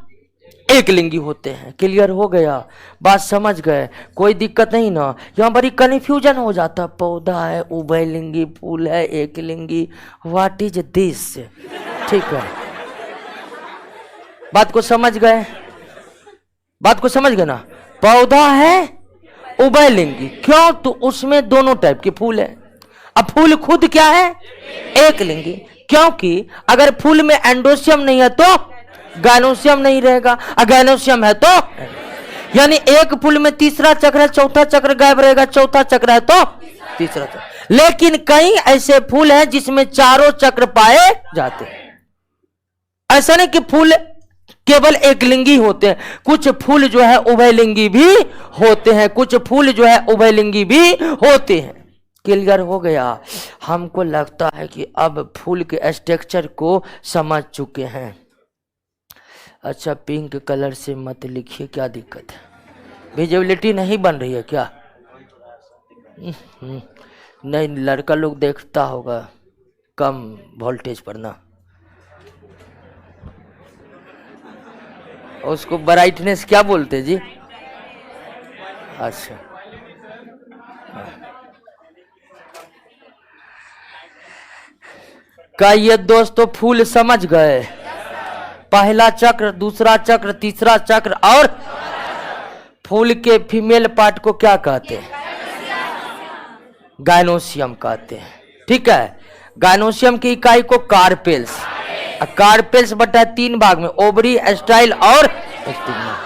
A: एक लिंगी होते हैं। क्लियर हो गया? बात समझ गए? कोई दिक्कत नहीं ना? यहां बड़ी कन्फ्यूजन हो जाता, पौधा है उभयलिंगी, फूल है एक लिंगी, व्हाट इज दिस? ठीक है, बात को समझ गए? बात को समझ गए ना? पौधा है उभयलिंगी, क्यों? तो उसमें दोनों टाइप के फूल है। अब फूल खुद क्या है? एक लिंगी, क्योंकि अगर फूल में एंडोसियम नहीं है तो गायनोसियम नहीं रहेगा, गायनोसियम है तो, यानी एक फूल में तीसरा चक्र है, चौथा चक्र गायब रहेगा, चौथा चक्र है तो तीसरा चक्र। लेकिन कई ऐसे फूल हैं जिसमें चारों चक्र पाए जाते हैं। ऐसा नहीं कि फूल केवल एक लिंगी होते हैं, कुछ फूल जो है उभयलिंगी भी होते हैं, कुछ फूल जो है उभयलिंगी भी होते हैं। क्लियर हो गया? हमको लगता है कि अब फूल के स्ट्रक्चर को समझ चुके हैं। अच्छा, पिंक कलर से मत लिखिए, क्या दिक्कत है? विजिबिलिटी नहीं बन रही है क्या? नहीं, लड़का लोग देखता होगा कम वोल्टेज पर ना, उसको ब्राइटनेस क्या बोलते जी? अच्छा, क्या ये दोस्तों फूल समझ गए? पहला चक्र, दूसरा चक्र, तीसरा चक्र, और फूल के फीमेल पार्ट को क्या कहते हैं? गायनोसियम कहते हैं। ठीक है, गायनोसियम की इकाई को कार्पेल्स, कार्पेल्स बटा 3 भाग में, ओवरी, एस्टाइल और स्टिग्मा।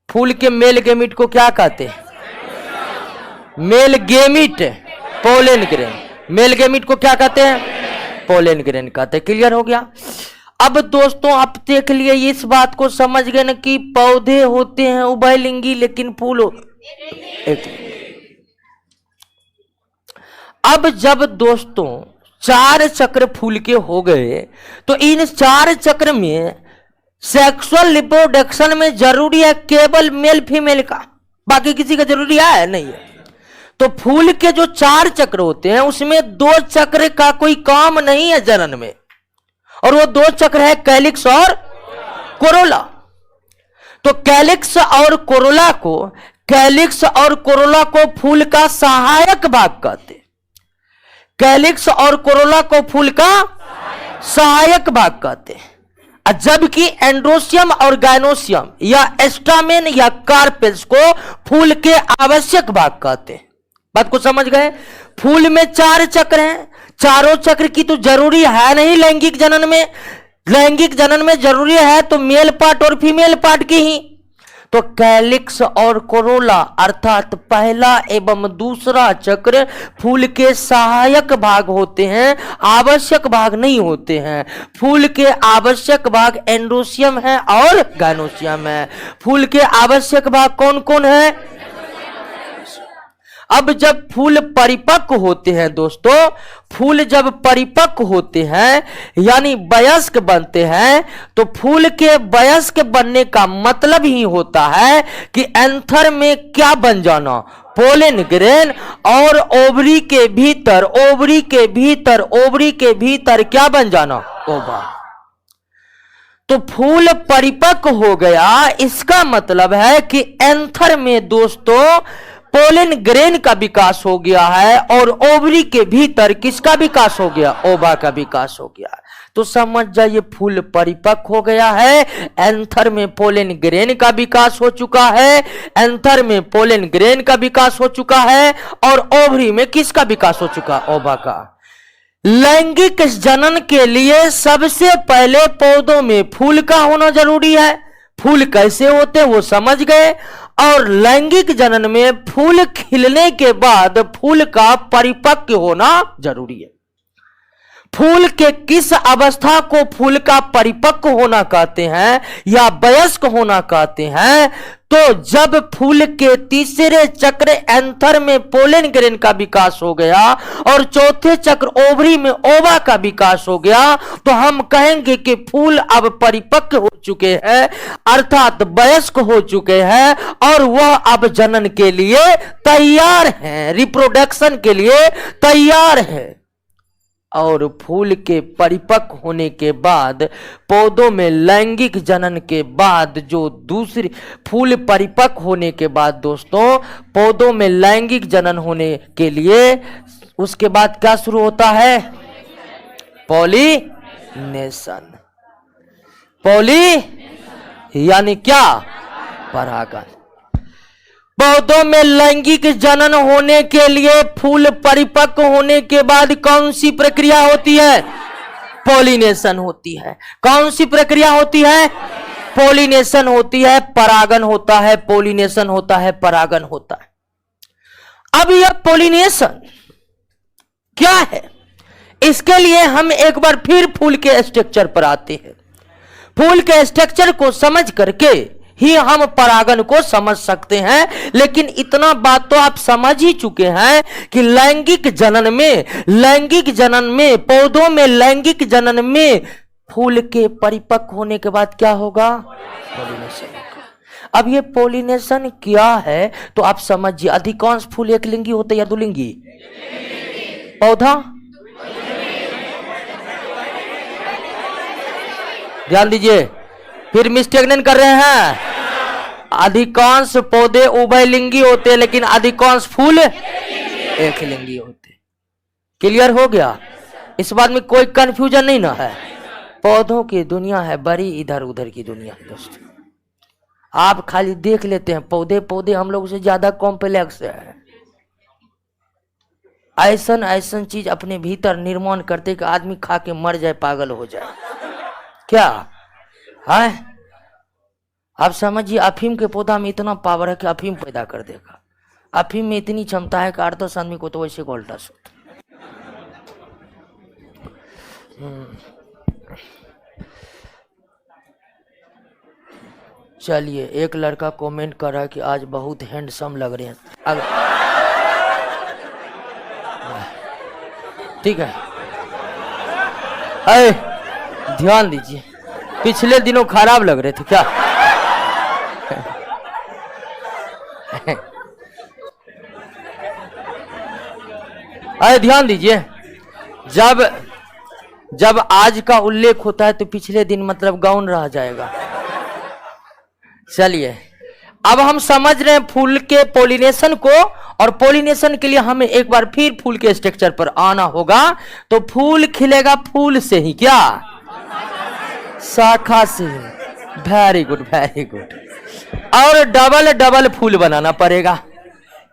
A: फूल के मेल गेमिट को क्या कहते हैं? Male gamete, pollen grain. Male gamete को क्या कहते हैं? पोलन ग्रेन कहते हैं। क्लियर हो गया? अब दोस्तों आप देख लिए, इस बात को समझ गए ना कि पौधे होते हैं उभयलिंगी लेकिन फूल एक। अब जब दोस्तों 4 चक्र फूल के हो गए तो इन 4 चक्र में सेक्सुअल रिप्रोडक्शन में जरूरी है केवल मेल फीमेल का, बाकी किसी का जरूरी है नहीं है। तो फूल के जो 4 चक्र होते हैं उसमें 2 चक्र का कोई काम नहीं है जनन में, और वो 2 चक्र है कैलिक्स और कोरोला। तो कैलिक्स और कोरोला को फूल का सहायक भाग कहते हैं। कैलिक्स और कोरोला को फूल का सहायक भाग कहते हैं, जबकि एंड्रोसियम और गायनोसियम या एस्टामेन या कार्पेल्स को फूल के आवश्यक भाग कहते हैं। बात को समझ गए? फूल में 4 चक्र हैं, चारों चक्र की तो जरूरी है नहीं लैंगिक जनन में। लैंगिक जनन में जरूरी है तो मेल पार्ट और फीमेल पार्ट की ही। तो कैलिक्स और कोरोला अर्थात पहला एवं दूसरा चक्र फूल के सहायक भाग होते हैं, आवश्यक भाग नहीं होते हैं। फूल के आवश्यक भाग एंड्रोसियम है और गायनोसियम है। फूल के आवश्यक भाग कौन कौन है? अब जब फूल परिपक्व होते हैं दोस्तों, फूल जब परिपक्व होते हैं यानी वयस्क बनते हैं, तो फूल के वयस्क बनने का मतलब ही होता है कि एंथर में क्या बन जाना? पोलन ग्रेन, और ओवरी के भीतर क्या बन जाना? ओवा। तो फूल परिपक्व हो गया, इसका मतलब है कि एंथर में दोस्तों पोलन ग्रेन का विकास हो गया है, और ओवरी के भीतर किसका विकास हो गया? ओवा का विकास हो गया। तो समझ जाइए फूल परिपक्व हो गया है, एंथर में पोलन ग्रेन का विकास हो चुका है, एंथर में पोलन ग्रेन का विकास हो चुका है, और ओवरी में किसका विकास हो चुका? ओवा का। लैंगिक जनन के लिए सबसे पहले पौधों में फूल का होना जरूरी है। फूल कैसे होते हैं वो समझ गए, और लैंगिक जनन में फूल खिलने के बाद फूल का परिपक्व होना जरूरी है। फूल के किस अवस्था को फूल का परिपक्व होना कहते हैं या वयस्क होना कहते हैं? तो जब फूल के तीसरे चक्र एंथर में पोलन ग्रेन का विकास हो गया और चौथे चक्र ओवरी में ओवा का विकास हो गया, तो हम कहेंगे कि फूल अब परिपक्व हो चुके हैं, अर्थात वयस्क हो चुके हैं, और वह अब जनन के लिए तैयार हैं, रिप्रोडक्शन के लिए तैयार है। और फूल के परिपक्व होने के बाद पौधों में लैंगिक जनन के बाद जो दूसरी फूल परिपक्व होने के बाद दोस्तों पौधों में लैंगिक जनन होने के लिए उसके बाद क्या शुरू होता है? पॉलिनेशन। यानी क्या? परागन। पौधों में लैंगिक जनन होने के लिए फूल परिपक्व होने के बाद कौन सी प्रक्रिया होती है? पॉलिनेशन होती है। कौन सी प्रक्रिया होती है? पॉलिनेशन होती है, परागन होता है, पॉलिनेशन होता है, परागन होता है। अब यह पॉलिनेशन क्या है, इसके लिए हम एक बार फिर फूल के स्ट्रक्चर पर आते हैं। फूल के स्ट्रक्चर को समझ करके ही हम परागन को समझ सकते हैं, लेकिन इतना बात तो आप समझ ही चुके हैं कि लैंगिक जनन में पौधों में लैंगिक जनन में फूल के परिपक्व होने के बाद क्या होगा? पॉलिनेशन होगा। अब ये पॉलिनेशन क्या है तो आप समझिए, अधिकांश फूल एक लिंगी होते या दुलिंगी? पौधा, ध्यान दीजिए, फिर मिस्टेक नहीं कर रहे हैं। अधिकांश पौधे उभयलिंगी होते लेकिन अधिकांश फूल एक लिंगी होते। क्लियर हो गया? इस बात में कोई कंफ्यूजन नहीं ना है। पौधों की दुनिया है बड़ी, इधर उधर की दुनिया है दोस्तों। आप खाली देख लेते हैं, पौधे पौधे हम लोग से ज्यादा कॉम्प्लेक्स है। ऐसन ऐसन चीज अपने भीतर निर्माण करते कि आदमी खा के मर जाए, पागल हो जाए। क्या है? आप समझिए, अफीम के पौधा में इतना पावर है कि अफीम पैदा कर देगा। अफीम में इतनी क्षमता है कि 8-10 आदमी को तो वैसे गोल्टा सूट। चलिए, एक लड़का कमेंट कर रहा है कि आज बहुत हैंडसम लग रहे हैं। ठीक है, अरे ध्यान दीजिए, पिछले दिनों खराब लग रहे थे क्या? अरे ध्यान दीजिए, जब आज का उल्लेख होता है तो पिछले दिन मतलब गौन रह जाएगा। चलिए, अब हम समझ रहे हैं फूल के पॉलिनेशन को, और पॉलिनेशन के लिए हमें एक बार फिर फूल के स्ट्रक्चर पर आना होगा। तो फूल खिलेगा फूल से ही, क्या? शाखा से। Very good, very good. और डबल डबल फूल बनाना पड़ेगा।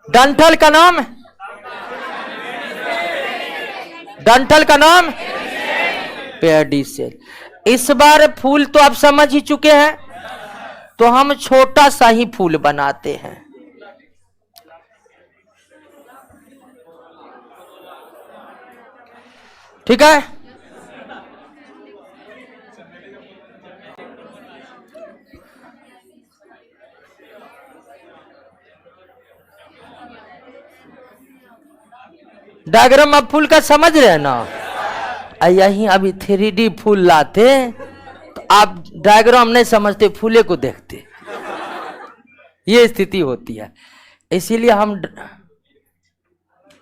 A: डंठल का नाम, डंठल का नाम पेडिसेल। इस बार फूल तो आप समझ ही चुके हैं, तो हम छोटा सा ही फूल बनाते हैं। ठीक है, डायग्राम आप फूल का समझ रहे हैं ना? यही अभी 3D फूल लाते तो आप डायग्राम नहीं समझते, फूले को देखते। ये स्थिति होती है, इसीलिए हम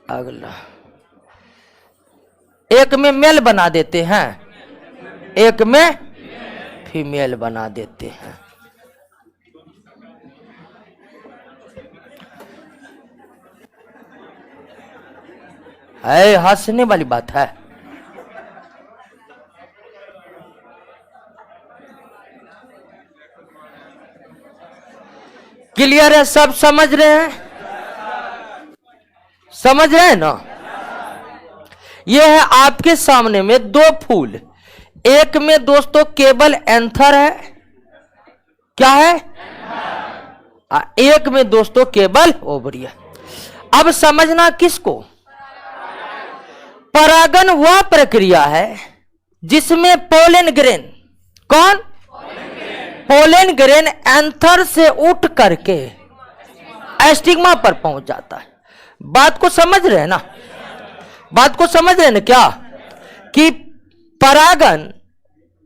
A: अगला एक में मेल बना देते हैं, एक में फीमेल बना देते हैं। है, हंसने वाली बात है। क्लियर है? सब समझ रहे हैं? समझ रहे हैं ना? ये है आपके सामने में दो फूल, एक में दोस्तों केवल एंथर है, क्या है? एक में दोस्तों केवल ओवरी है। अब समझना किसको? परागन वह प्रक्रिया है जिसमें पोलन ग्रेन, कौन? पोलन ग्रेन एंथर से उठ करके एस्टिग्मा पर पहुंच जाता है। बात को समझ रहे हैं ना? बात को समझ रहे हैं ना क्या? कि परागन,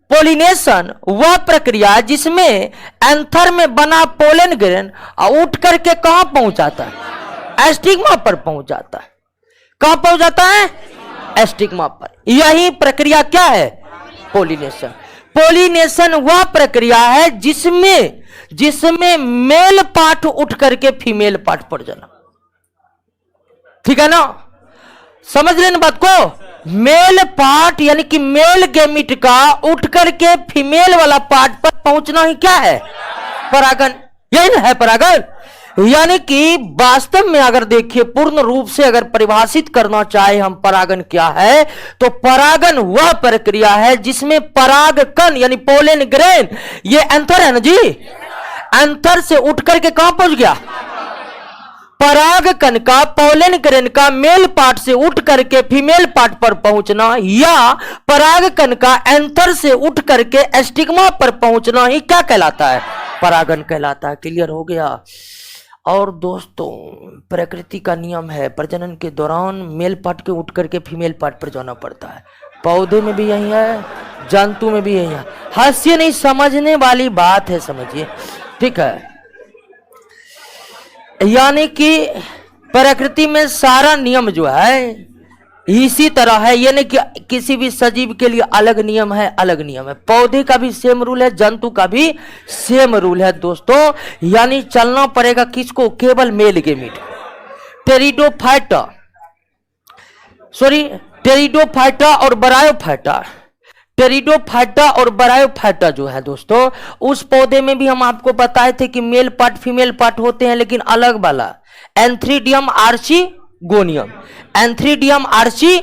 A: पोलिनेशन वह प्रक्रिया है जिसमें एंथर में बना पोलन ग्रेन उठ करके कहां पहुंच जाता है? एस्टिग्मा पर पहुंच जाता है। कहां पहुंच जाता है? एस्टिग्मा पर। यही प्रक्रिया क्या है? पोलिनेशन। पोलिनेशन वह प्रक्रिया है जिसमें मेल पार्ट उठ करके फीमेल पार्ट पर जाना। ठीक है ना? समझ रहे ना बात को? मेल पार्ट यानी कि मेल गैमिट का उठ करके फीमेल वाला पार्ट पर पहुंचना ही क्या है? परागन। यही ना है परागन। यानी कि वास्तव में अगर देखिए, पूर्ण रूप से अगर परिभाषित करना चाहे हम परागन क्या है, तो परागन वह प्रक्रिया है जिसमें परागकण यानी पोलन ग्रेन, ये एंथर है ना जी, एंथर से उठ करके कहां पहुंच गया? परागकण का, पोलन ग्रेन का मेल पार्ट से उठ करके फीमेल पार्ट पर पहुंचना, या परागकण का एंथर से उठ करके एस्टिग्मा पर पहुंचना ही क्या कहलाता है? परागन कहलाता है। क्लियर हो गया? और दोस्तों, प्रकृति का नियम है, प्रजनन के दौरान मेल पार्ट के उठ करके फीमेल पार्ट पर जाना पड़ता है। पौधे में भी यही है, जंतु में भी यही है। हास्य नहीं, समझने वाली बात है, समझिए, ठीक है। यानी कि प्रकृति में सारा नियम जो है इसी तरह है, ये नहीं कि किसी भी सजीव के लिए अलग नियम है, अलग नियम है। पौधे का भी सेम रूल है, जंतु का भी सेम रूल है दोस्तों। यानी चलना पड़ेगा किसको? केवल मेल के मीट। टेरिडोफाइटा और बरायोफाइटा, टेरिडोफाइटा और बरायोफाइटा जो है दोस्तों, उस पौधे में भी हम आपको बताए थे कि मेल पार्ट फीमेल पार्ट होते हैं, लेकिन अलग वाला एंथ्रीडियम आर्चिगोनियम, एंथ्रीडियम आर्ची,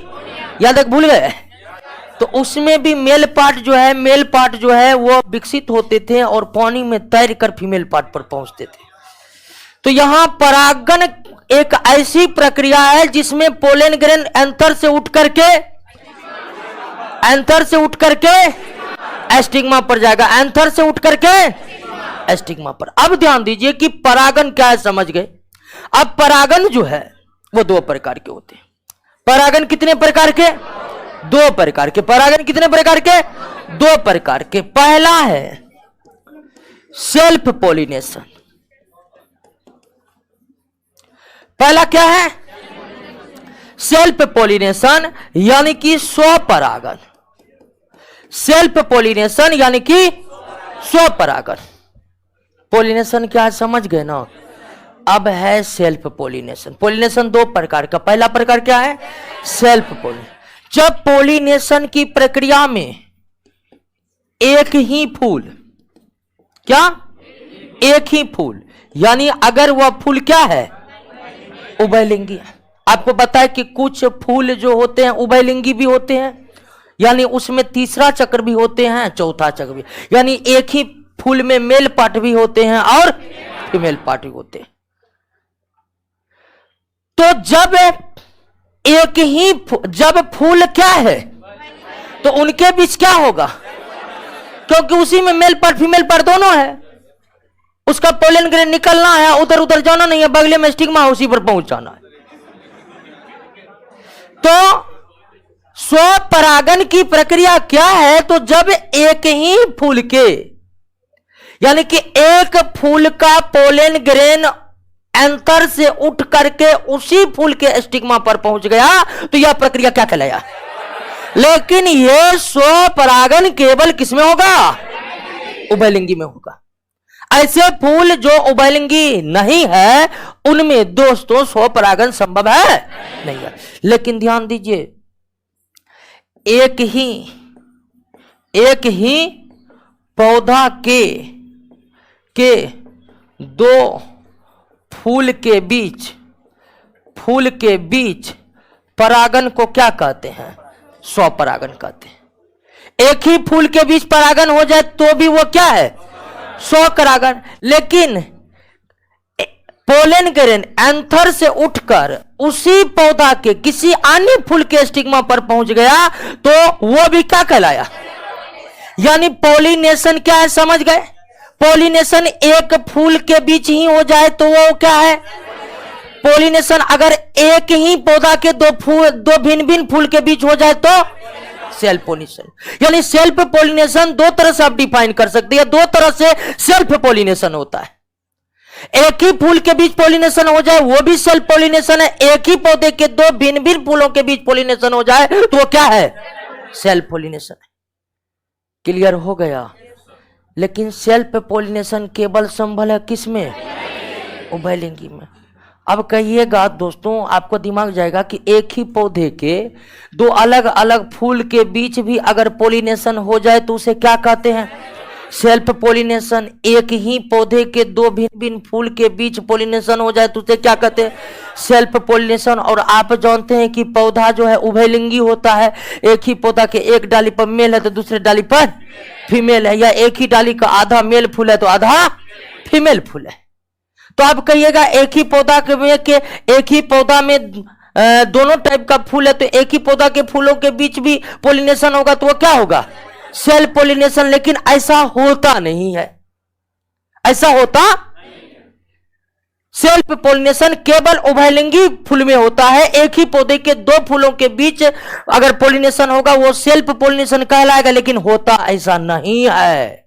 A: याद तक भूल गए? तो उसमें भी मेल पार्ट जो है वो विकसित होते थे और पानी में तैर कर फीमेल पार्ट पर पहुंचते थे। तो यहां परागण एक ऐसी प्रक्रिया है जिसमें पोलन ग्रेन एंथर से उठ करके एस्टिग्मा पर जाएगा, एंथर से उठ करके एस्टिग्मा पर। अब ध्यान दीजिए कि परागण क्या है, समझ गए? अब परागण जो है वो दो प्रकार के होते हैं। परागण कितने प्रकार के? दो प्रकार के। परागण कितने प्रकार के? दो प्रकार के। पहला है सेल्फ पॉलिनेशन। पहला क्या है? सेल्फ पॉलिनेशन यानी कि स्वपरागण। सेल्फ पॉलिनेशन यानी कि स्वपरागण। पॉलिनेशन क्या है, समझ गए ना? अब है सेल्फ पॉलिनेशन। पॉलिनेशन दो प्रकार का। पहला प्रकार क्या है? Self pollination. जब पॉलिनेशन की प्रक्रिया में एक ही फूल, क्या? एक ही फूल, यानी अगर वह फूल क्या है? उभयलिंगी। आपको पता है कि कुछ फूल जो होते हैं उभयलिंगी भी होते हैं, यानी उसमें तीसरा चक्र भी होते हैं, चौथा चक्र भी, यानी एक ही फूल में मेल पार्ट भी होते हैं और फीमेल पार्ट भी होते हैं। तो जब फूल क्या है तो उनके बीच क्या होगा? क्योंकि उसी में मेल पार्ट फीमेल पार्ट दोनों है, उसका पोलन ग्रेन निकलना है, उधर उधर जाना नहीं है, बगले में स्टिग्मा है, उसी पर पहुंच जाना है। तो स्वपरागण की प्रक्रिया क्या है? तो जब एक ही फूल के, यानी कि एक फूल का पोलन ग्रेन एंथर से उठ करके उसी फूल के स्टिग्मा पर पहुंच गया, तो यह प्रक्रिया क्या कहलाया? लेकिन यह स्वपरागण केवल किसमें होगा? उभयलिंगी में होगा। ऐसे फूल जो उभयलिंगी नहीं है उनमें दोस्तों स्वपरागण संभव है नहीं है। लेकिन ध्यान दीजिए, एक ही पौधा के दो फूल के बीच परागण को क्या कहते हैं? स्वपरागण कहते हैं। एक ही फूल के बीच परागण हो जाए तो भी वो क्या है? स्वपरागण। लेकिन पोलन ग्रेन एंथर से उठकर उसी पौधा के किसी अन्य फूल के स्टिग्मा पर पहुंच गया तो वो भी क्या कहलाया? यानी पॉलिनेशन क्या है, समझ गए? पॉलिनेशन एक फूल के बीच ही हो जाए तो वो क्या है? पॉलिनेशन। अगर एक ही पौधा के दो भिन्न भिन्न फूल के बीच हो जाए तो सेल्फ पॉलिनेशन। यानी सेल्फ पॉलिनेशन दो तरह से आप डिफाइन कर सकते हैं, दो तरह से सेल्फ पॉलिनेशन होता है। एक ही फूल के बीच पॉलिनेशन हो जाए वो भी सेल्फ पॉलिनेशन है, एक ही पौधे के दो भिन्न भिन्न फूलों के बीच पॉलिनेशन हो जाए तो वो क्या है? सेल्फ पॉलिनेशन है। क्लियर हो गया? लेकिन सेल्फ पॉलिनेशन केवल संभव है किसमें? उभयलिंगी में। अब कहिएगा दोस्तों, आपको दिमाग जाएगा कि एक ही पौधे के दो अलग अलग फूल के बीच भी अगर पॉलिनेशन हो जाए तो उसे क्या कहते हैं? Self pollination. एक ही पौधे के दो भिन्न भिन्न फूल के बीच पॉलिनेशन हो जाए तो उसे क्या कहते हैं? Self pollination. और आप जानते हैं कि पौधा जो है उभयलिंगी होता है। एक ही पौधा के एक डाली पर मेल है तो दूसरे डाली पर फीमेल है, या एक ही डाली का आधा मेल फूल है तो आधा फीमेल फूल है। तो आप कहिएगा एक ही पौधा में दोनों टाइप का फूल है तो एक ही पौधा के फूलों के बीच भी पॉलिनेशन होगा तो वो क्या होगा? Self pollination. लेकिन ऐसा होता नहीं है, ऐसा होता सेल्फ पोलिनेशन केवल उभयलिंगी फूल में होता है। एक ही पौधे के दो फूलों के बीच अगर पोलिनेशन होगा वो सेल्फ पोलिनेशन कहलाएगा, लेकिन होता ऐसा नहीं है।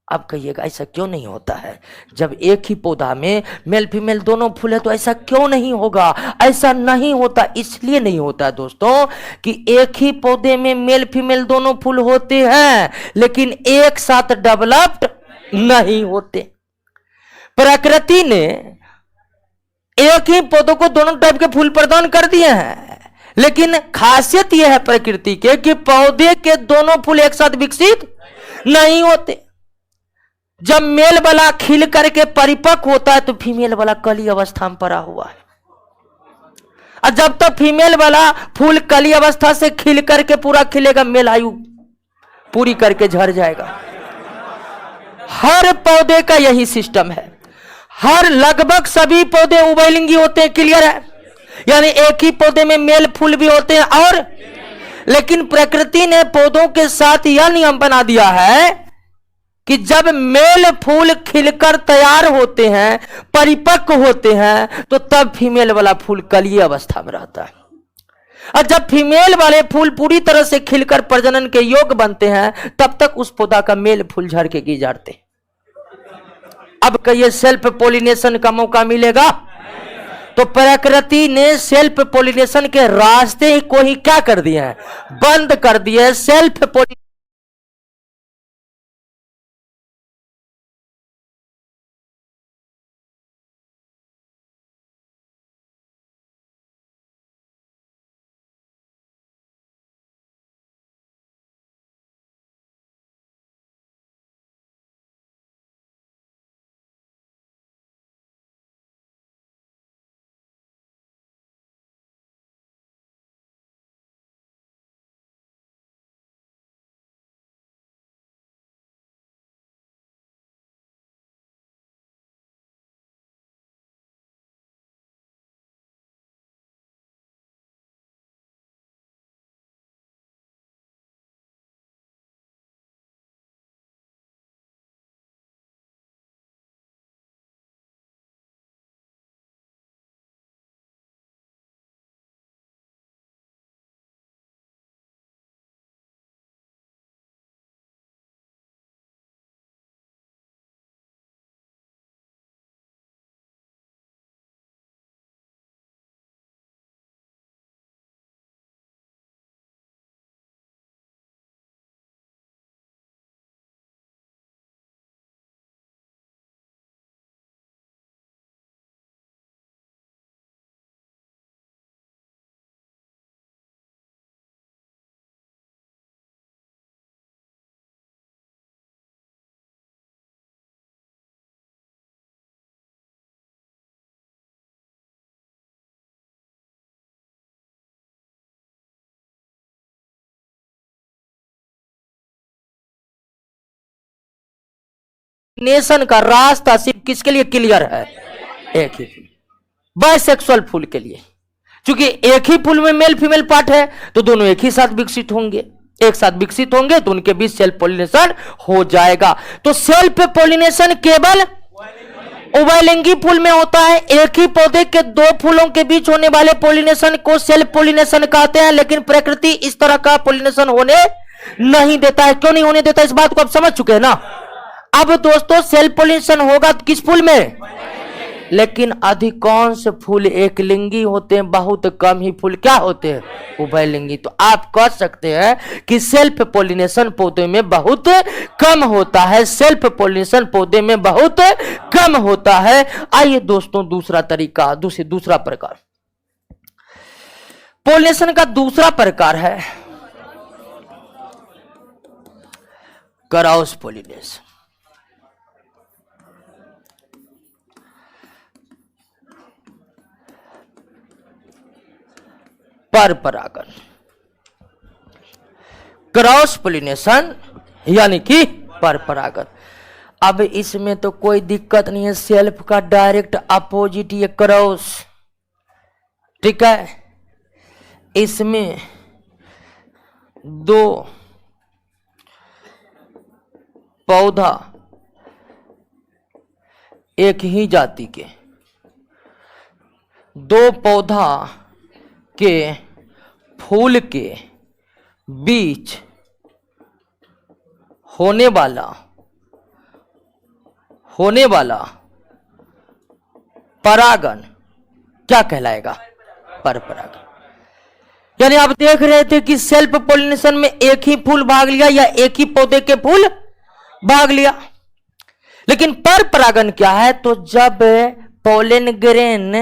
A: अब कहिएगा ऐसा क्यों नहीं होता है? जब एक ही पौधा में मेल फीमेल दोनों फूल है तो ऐसा क्यों नहीं होगा? ऐसा नहीं होता, इसलिए नहीं होता दोस्तों कि एक ही पौधे में मेल फीमेल दोनों फूल होते हैं लेकिन एक साथ डेवलप्ड नहीं होते। प्रकृति ने एक ही पौधों को दोनों टाइप के फूल प्रदान कर दिए हैं, लेकिन खासियत यह है प्रकृति के कि पौधे के दोनों फूल एक साथ विकसित नहीं होते। जब मेल वाला खिल करके परिपक्व होता है तो फीमेल वाला कली अवस्था में पड़ा हुआ है, और जब तक फीमेल वाला फूल कली अवस्था से खिल करके पूरा खिलेगा, मेल आयु पूरी करके झड़ जाएगा। हर पौधे का यही सिस्टम है। हर लगभग सभी पौधे उभयलिंगी होते हैं, क्लियर है? यानी एक ही पौधे में मेल फूल भी होते हैं और, लेकिन प्रकृति ने पौधों के साथ यह नियम बना दिया है कि जब मेल फूल खिलकर तैयार होते हैं, परिपक्व होते हैं, तो तब फीमेल वाला फूल कली अवस्था में रहता है। और जब फीमेल वाले फूल पूरी तरह से खिलकर प्रजनन के योग्य बनते हैं तब तक उस पौधा का मेल फूल झड़ के गिर जाते हैं। अब कहिए सेल्फ पोलिनेशन का मौका मिलेगा? तो प्रकृति ने सेल्फ पोलिनेशन के रास्ते को ही क्या कर दिए हैं? बंद कर दिए। सेल्फ पोलिनेशन का रास्ता सिर्फ किसके लिए क्लियर है? एक ही फूल, बाइसेक्सुअल फूल के लिए। क्योंकि एक ही फूल में मेल फीमेल पार्ट है तो दोनों एक ही साथ विकसित होंगे, एक साथ विकसित होंगे तो उनके बीच सेल्फ पोलिनेशन हो जाएगा। तो सेल्फ पोलिनेशन केवल उभयलिंगी फूल में होता है। एक ही पौधे के दो फूलों के बीच होने वाले पोलिनेशन को सेल्फ पोलिनेशन कहते हैं, लेकिन प्रकृति इस तरह का पोलिनेशन होने नहीं देता है। क्यों नहीं होने देता, इस बात को आप समझ चुके हैं ना? अब दोस्तों सेल्फ पोलिनेशन होगा तो किस फूल में? लेकिन अधिकांश फूल एक लिंगी होते हैं, बहुत कम ही फूल क्या होते हैं? उभयलिंगी। तो आप कह सकते हैं कि सेल्फ पोलिनेशन पौधे में बहुत कम होता है, सेल्फ पोलिनेशन पौधे में बहुत कम होता है। आइए दोस्तों दूसरा तरीका, दूसरा प्रकार, पोलिनेशन का दूसरा प्रकार है क्रॉस पोलिनेशन। पर परागण, क्रॉस पोलिनेशन यानी कि पर परागण। अब इसमें तो कोई दिक्कत नहीं है, सेल्फ का डायरेक्ट अपोजिट ये क्रॉस, ठीक है। इसमें दो पौधा एक ही जाति के दो पौधा के फूल के बीच होने वाला परागण क्या कहलाएगा? पर परागण। यानी आप देख रहे थे कि सेल्फ पोलिनेशन में एक ही फूल भाग लिया या एक ही पौधे के फूल भाग लिया, लेकिन पर परागण क्या है? तो जब पोलन ग्रेन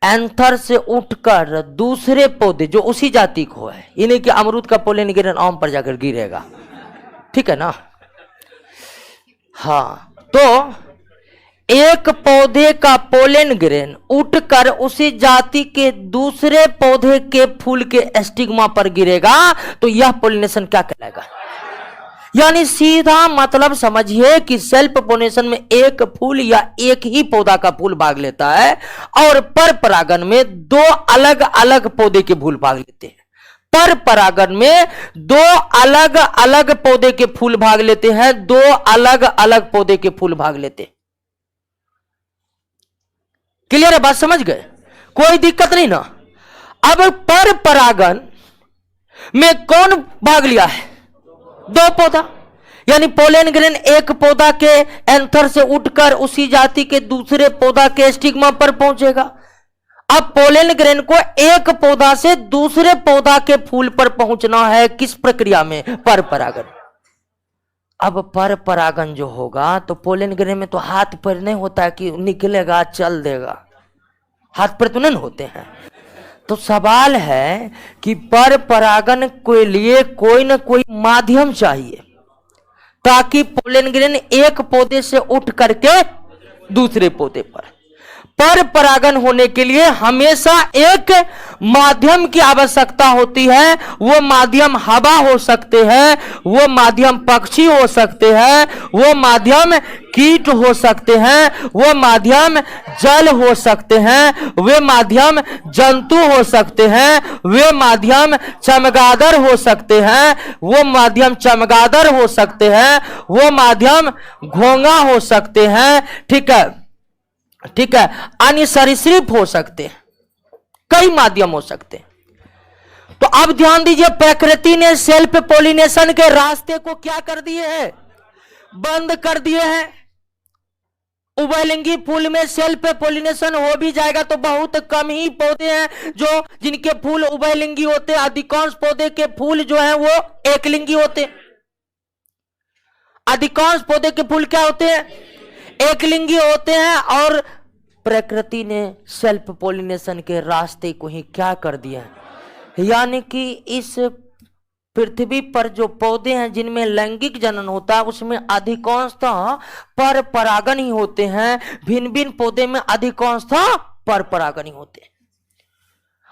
A: एंथर से उठकर दूसरे पौधे जो उसी जाति को है, यानी कि अमरूद का पोलन ग्रेन आम पर जाकर गिरेगा, ठीक है ना? हाँ, तो एक पौधे का पोलन ग्रेन उठकर उसी जाति के दूसरे पौधे के फूल के स्टिग्मा पर गिरेगा, तो यह पोलिनेशन क्या कहलाएगा? यानी सीधा मतलब समझिए कि सेल्फ पोलिनेशन में एक फूल या एक ही पौधा का फूल भाग लेता है, और पर परागण में दो अलग अलग पौधे के फूल भाग लेते हैं। पर परागण में दो अलग अलग पौधे के फूल भाग लेते हैं, दो अलग अलग पौधे के फूल भाग लेते हैं। क्लियर है? बात समझ गए? कोई दिक्कत नहीं ना? अब पर परागण में कौन भाग लिया है? दो पौधा, यानी पोलन ग्रेन एक पौधा के एंथर से उठकर उसी जाति के दूसरे पौधा के स्टिग्मा पर पहुंचेगा। अब पोलन ग्रेन को एक पौधा से दूसरे पौधा के फूल पर पहुंचना है, किस प्रक्रिया में? पर परागण। अब पर परागण जो होगा तो पोलन ग्रेन में तो हाथ पर नहीं होता है कि निकलेगा चल देगा, हाथ पर तो नहीं होते हैं। तो सवाल है कि पर परागण के लिए कोई ना कोई माध्यम चाहिए ताकि पोलन ग्रेन एक पौधे से उठ करके दूसरे पौधे पर परागण होने के लिए हमेशा एक माध्यम की आवश्यकता होती है। वो माध्यम हवा हो सकते हैं, वो माध्यम पक्षी हो सकते हैं, वो माध्यम कीट हो सकते हैं, वो माध्यम जल हो सकते हैं, वे माध्यम जंतु हो सकते हैं, वे माध्यम चमगादड़ हो सकते हैं, वो माध्यम चमगादड़ हो सकते हैं, वो माध्यम घोंगा हो सकते हैं, ठीक है, ठीक है, अन्य सरीसृप हो सकते हैं, कई माध्यम हो सकते हैं। तो अब ध्यान दीजिए, प्रकृति ने सेल्फ पोलिनेशन के रास्ते को क्या कर दिए हैं? बंद कर दिए हैं। उभयलिंगी फूल में सेल्फ पोलिनेशन हो भी जाएगा तो बहुत कम ही पौधे हैं जो जिनके फूल उभयलिंगी होते हैं। अधिकांश पौधे के फूल जो है वो एकलिंगी होते हैं। अधिकांश पौधे के फूल क्या होते हैं? एकलिंगी होते हैं। और प्रकृति ने सेल्फ पोलिनेशन के रास्ते को ही क्या कर दिया है? यानी कि इस पृथ्वी पर जो पौधे हैं जिनमें लैंगिक जनन होता है उसमें अधिकांशतः पर परागण ही होते हैं। भिन्न भिन्न पौधे में अधिकांशतः पर परागण ही होते हैं।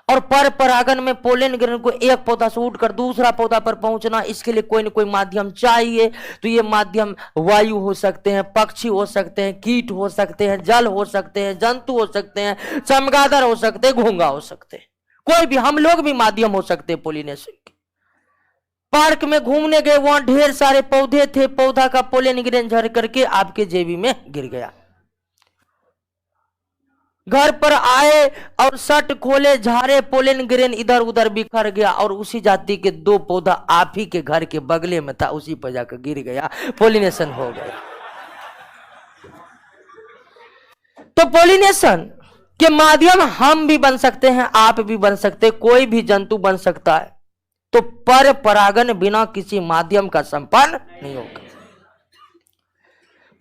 A: और पर परागण में पोलन ग्रेन को एक पौधा से उठकर दूसरा पौधा पर पहुंचना, इसके लिए कोई न कोई माध्यम चाहिए। तो ये माध्यम वायु हो सकते हैं, पक्षी हो सकते हैं, कीट हो सकते हैं, जल हो सकते हैं, जंतु हो सकते हैं, चमगादड़ हो सकते हैं, घोंगा हो सकते हैं, कोई भी, हम लोग भी माध्यम हो सकते हैं पोलिनेशन के। पार्क में घूमने गए, वहां ढेर सारे पौधे थे, पौधा का पोलन ग्रेन झड़ करके आपके जेबी में गिर गया। घर पर आए और सट खोले, झारे, पोलन ग्रेन इधर उधर बिखर गया और उसी जाति के दो पौधा आप ही के घर के बगले में था, उसी पर जाकर गिर गया, पोलिनेशन हो गया। तो पोलिनेशन के माध्यम हम भी बन सकते हैं, आप भी बन सकते हैं, कोई भी जंतु बन सकता है। तो पर परागण बिना किसी माध्यम का संपन्न नहीं होगा।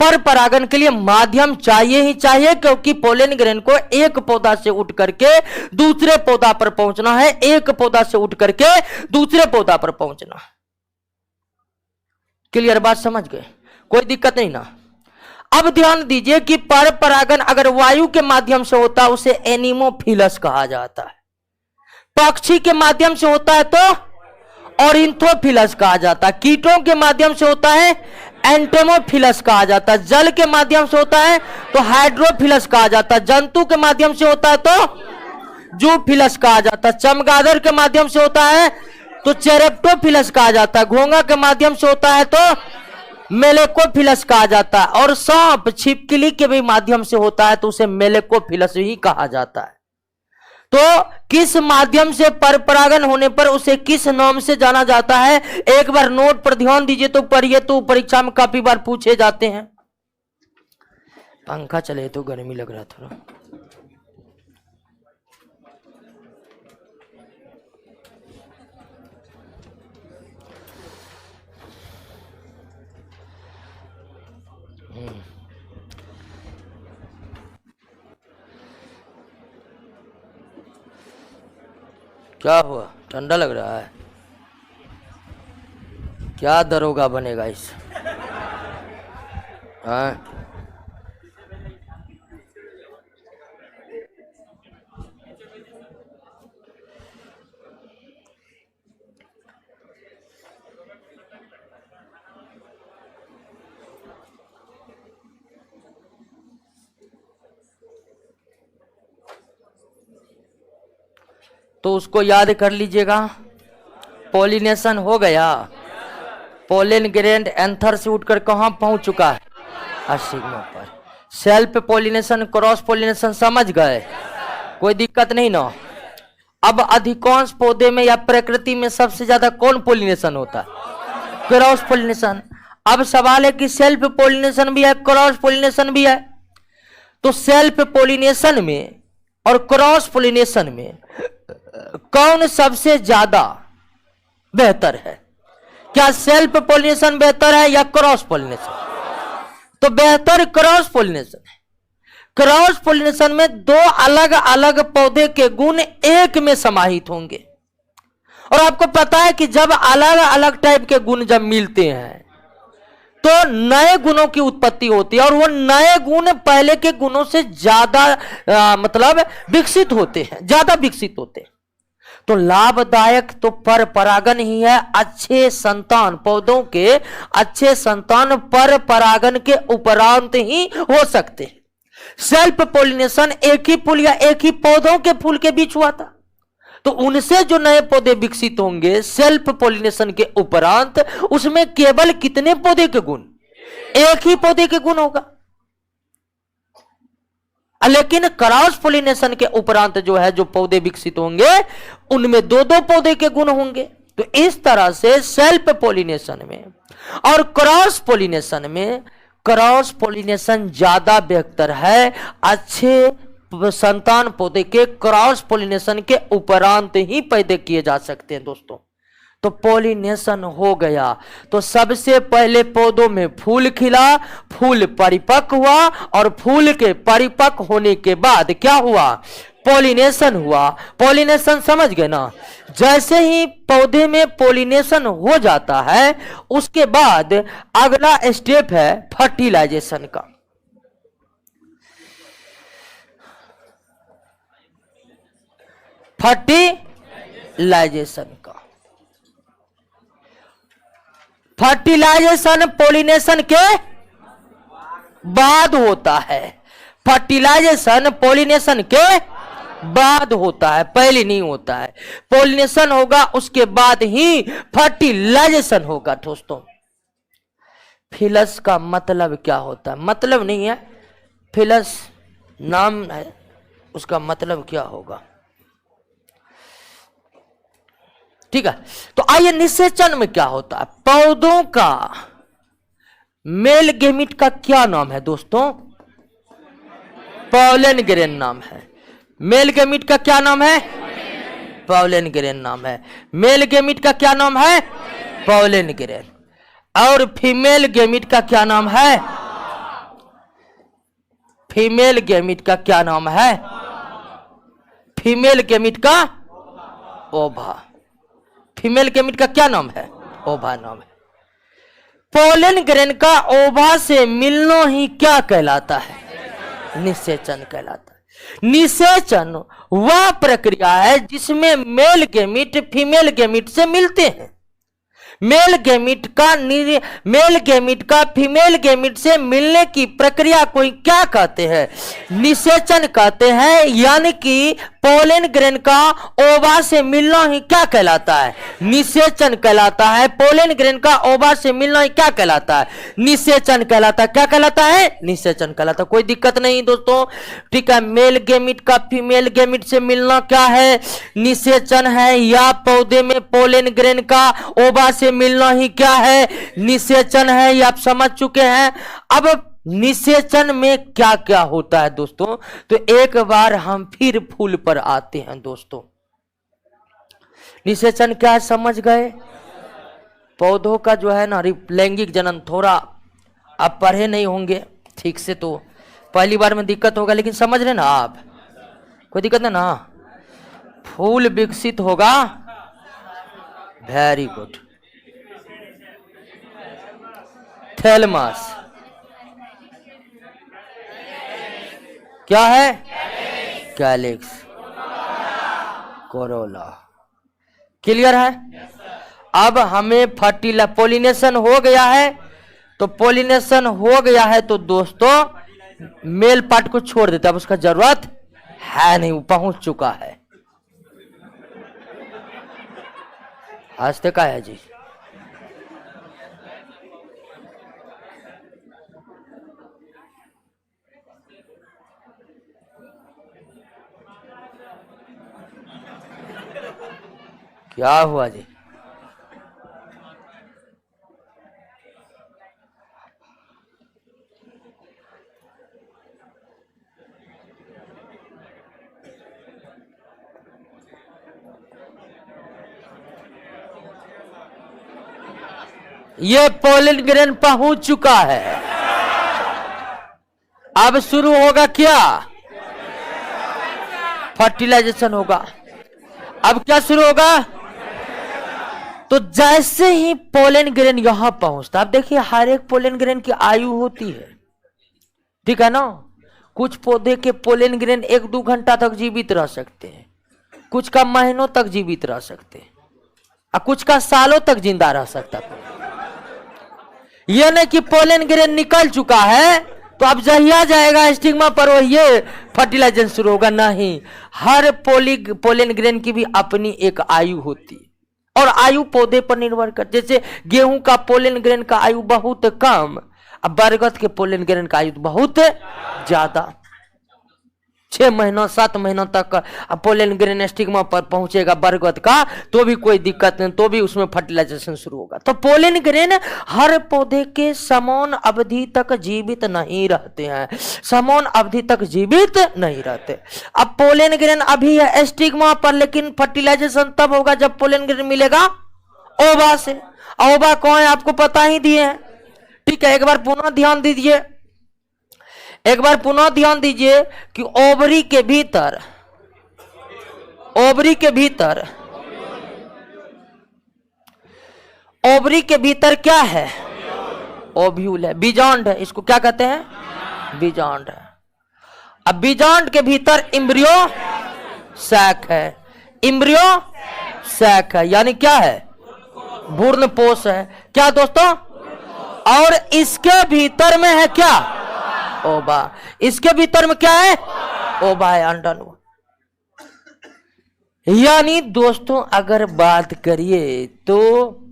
A: पर परागण के लिए माध्यम चाहिए ही चाहिए, क्योंकि पोलन ग्रेन को एक पौधा से उठ करके दूसरे पौधा पर पहुंचना है, एक पौधा से उठ करके दूसरे पौधा पर पहुंचना है। क्लियर बात समझ गए? कोई दिक्कत नहीं ना? अब ध्यान दीजिए कि पर परागण अगर वायु के माध्यम से होता है उसे एनिमोफिलस कहा जाता है, पक्षी के माध्यम से होता है तो ऑरिन्थोफिलस कहा जाता है, कीटों के माध्यम से होता है एंटेमोफिलस कहा जाता है, जल के माध्यम से होता है तो हाइड्रोफिलस कहा जाता है, जंतु के माध्यम से होता है तो जूफिलस कहा जाता है, चमगादड़ के माध्यम से होता है तो चेरेप्टोफिलस कहा जाता है, घोंगा के माध्यम से होता है तो मेलेकोफिलस कहा जाता है, और सांप छिपकली के भी माध्यम से होता है तो उसे मेलेकोफिलस ही कहा जाता है। तो किस माध्यम से पर परागन होने पर उसे किस नाम से जाना जाता है? एक बार नोट पर ध्यान दीजिए तो पढ़िए, तो परीक्षा में काफी बार पूछे जाते हैं। पंखा चले तो गर्मी लग रहा थोड़ा। क्या हुआ, ठंडा लग रहा है? क्या दरोगा बनेगा इस? हाँ, तो उसको याद कर लीजिएगा। पॉलिनेशन हो गया, पोलन ग्रेन एंथर से उठकर कहां पहुंच चुका है? असिग्मा पर। सेल्फ पॉलिनेशन, क्रॉस पॉलिनेशन समझ गए? कोई दिक्कत नहीं ना। अब अधिकांश पौधे में या प्रकृति में सबसे ज्यादा कौन पॉलिनेशन होता है? Cross pollination. अब सवाल है कि सेल्फ पॉलिनेशन भी है, क्रॉस पॉलिनेशन भी है। तो सेल्फ पॉलिनेशन में और क्रॉस पॉलिनेशन में कौन सबसे ज्यादा बेहतर है? क्या सेल्फ पॉलिनेशन बेहतर है या क्रॉस पॉलिनेशन? तो बेहतर क्रॉस पॉलिनेशन है। क्रॉस पॉलिनेशन में दो अलग अलग पौधे के गुण एक में समाहित होंगे। और आपको पता है कि जब अलग अलग टाइप के गुण जब मिलते हैं तो नए गुणों की उत्पत्ति होती है, और वो नए गुण पहले के गुणों से ज्यादा मतलब विकसित होते हैं, ज्यादा विकसित होते हैं। तो लाभदायक तो पर परागन ही है। अच्छे संतान, पौधों के अच्छे संतान पर परागन के उपरांत ही हो सकते हैं। सेल्फ पॉलिनेशन एक ही फूल या एक ही पौधों के फूल के बीच हुआ था, तो उनसे जो नए पौधे विकसित होंगे सेल्फ पॉलिनेशन के उपरांत, उसमें केवल कितने पौधे के गुण? एक ही पौधे के गुण होगा। लेकिन क्रॉस पॉलिनेशन के उपरांत जो है, जो पौधे विकसित होंगे उनमें दो दो पौधे के गुण होंगे। तो इस तरह से सेल्फ पॉलिनेशन में और क्रॉस पॉलिनेशन में, क्रॉस पॉलिनेशन ज्यादा बेहतर है। अच्छे संतान पौधे के क्रॉस पॉलिनेशन के उपरांत ही पैदा किए जा सकते हैं दोस्तों। तो पॉलिनेशन हो गया, तो सबसे पहले पौधों में फूल खिला, फूल परिपक्व हुआ, और फूल के परिपक्व होने के बाद क्या हुआ? पॉलिनेशन हुआ। पॉलिनेशन समझ गए ना? जैसे ही पौधे में पॉलिनेशन हो जाता है उसके बाद अगला स्टेप है फर्टिलाइजेशन का। फर्टिलाइजेशन का। फर्टिलाइजेशन पॉलिनेशन के बाद होता है। फर्टिलाइजेशन पॉलिनेशन के बाद होता है, पहले नहीं होता है। पॉलिनेशन होगा उसके बाद ही फर्टिलाइजेशन होगा दोस्तों। फिलस का मतलब क्या होता है? मतलब नहीं है, फिलस नाम है, उसका मतलब क्या होगा? ठीक है, तो आइए निषेचन में क्या होता है? पौधों का मेल गेमिट का क्या नाम है दोस्तों? पोलन ग्रेन नाम है। मेल गेमिट का क्या नाम है? पोलन ग्रेन नाम है। मेल गेमिट का क्या नाम है? Pollen grain. और फीमेल गेमिट का क्या नाम है? फीमेल गेमिट का क्या नाम है? फीमेल गेमिट का ओवा। फीमेल गेमिट का क्या नाम है? ओवा नाम है। पोलन ग्रेन का ओवा से मिलना ही क्या कहलाता है? निषेचन कहलाता है। निषेचन वह प्रक्रिया है जिसमें मेल गेमिट फीमेल गेमिट से मिलते हैं। मेल गेमिट का फीमेल गेमिट से मिलने की प्रक्रिया को क्या कहते हैं? निषेचन कहते हैं। यानी कि पोलन ग्रेन का ओवा से मिलना ही क्या कहलाता है? निषेचन कहलाता है। पोलन ग्रेन का ओवा से मिलना ही क्या कहलाता है? निषेचन कहलाता है। क्या कहलाता है? निषेचन कहलाता है। कोई दिक्कत नहीं दोस्तों, ठीक है। मेल गेमिट का फीमेल गेमिट से मिलना क्या है? निषेचन है। या पौधे में पोलन ग्रेन का ओवा से मिलना ही क्या है? निषेचन है। ये आप समझ चुके हैं। अब निषेचन में क्या क्या होता है दोस्तों, तो एक बार हम फिर फूल पर आते हैं दोस्तों। निषेचन क्या है समझ गए? पौधों का जो है ना लैंगिक जनन, थोड़ा आप पढ़े नहीं होंगे ठीक से तो पहली बार में दिक्कत होगा, लेकिन समझ रहे ना आप, कोई दिक्कत नहीं ना। फूल विकसित होगा, वेरी गुड। थैलमस क्या है? Calyx, Corolla. क्लियर है? अब हमें पोलिनेशन हो गया है, तो पोलिनेशन हो गया है तो दोस्तों मेल पार्ट को छोड़ देते, अब उसका जरूरत है नहीं, वो पहुंच चुका है। हंसते का है जी? क्या हुआ जी? ये पोलन ग्रेन पहुंच चुका है। अब शुरू होगा क्या? फर्टिलाइजेशन होगा। अब क्या शुरू होगा? तो जैसे ही पोलन ग्रेन यहां पहुंचता, अब देखिए हर एक पोलन ग्रेन की आयु होती है, ठीक है ना। कुछ पौधे के पोलन ग्रेन 1-2 घंटा तक जीवित रह सकते हैं, कुछ का महीनों तक जीवित रह सकते हैं, और कुछ का सालों तक जिंदा रह सकता है। यह नहीं कि पोलन ग्रेन निकल चुका है तो अब जहिया जाएगा स्टिग्मा पर वो ये फर्टिलाइजेशन शुरू होगा, नहीं। हर पोलन ग्रेन की भी अपनी एक आयु होती है, और आयु पौधे पर निर्भर कर। जैसे गेहूं का पोलन ग्रेन का आयु बहुत कम, अब बरगद के पोलन ग्रेन का आयु बहुत ज्यादा। 6 महीनों 7 महीनों तक पोलन ग्रेन स्टिग्मा पर पहुंचेगा बरगद का, तो भी कोई दिक्कत नहीं, तो भी उसमें फर्टिलाइजेशन शुरू होगा। तो पोलन ग्रेन हर पौधे के समान अवधि तक जीवित नहीं रहते हैं, समान अवधि तक जीवित नहीं रहते। अब पोलन ग्रेन अभी है स्टिग्मा पर, लेकिन फर्टिलाइजेशन तब होगा जब पोलन ग्रेन मिलेगा ओवा से। ओवा कौन है आपको पता ही दिए हैं, ठीक है। एक बार पुनः ध्यान दीजिए, एक बार पुनः ध्यान दीजिए कि ओवरी के भीतर, ओवरी के भीतर, ओवरी के भीतर क्या है? ओव्यूल है, बीजांड है। इसको क्या कहते हैं? बीजांड है। अब बीजांड के भीतर इम्ब्रियो सैक है, इम्ब्रियो सैक है, यानी क्या है? भ्रूणपोष है। क्या दोस्तों? और इसके भीतर में है क्या? ओवा। इसके भीतर में क्या है? ओवा है, अंडाणु। यानी दोस्तों अगर बात करिए तो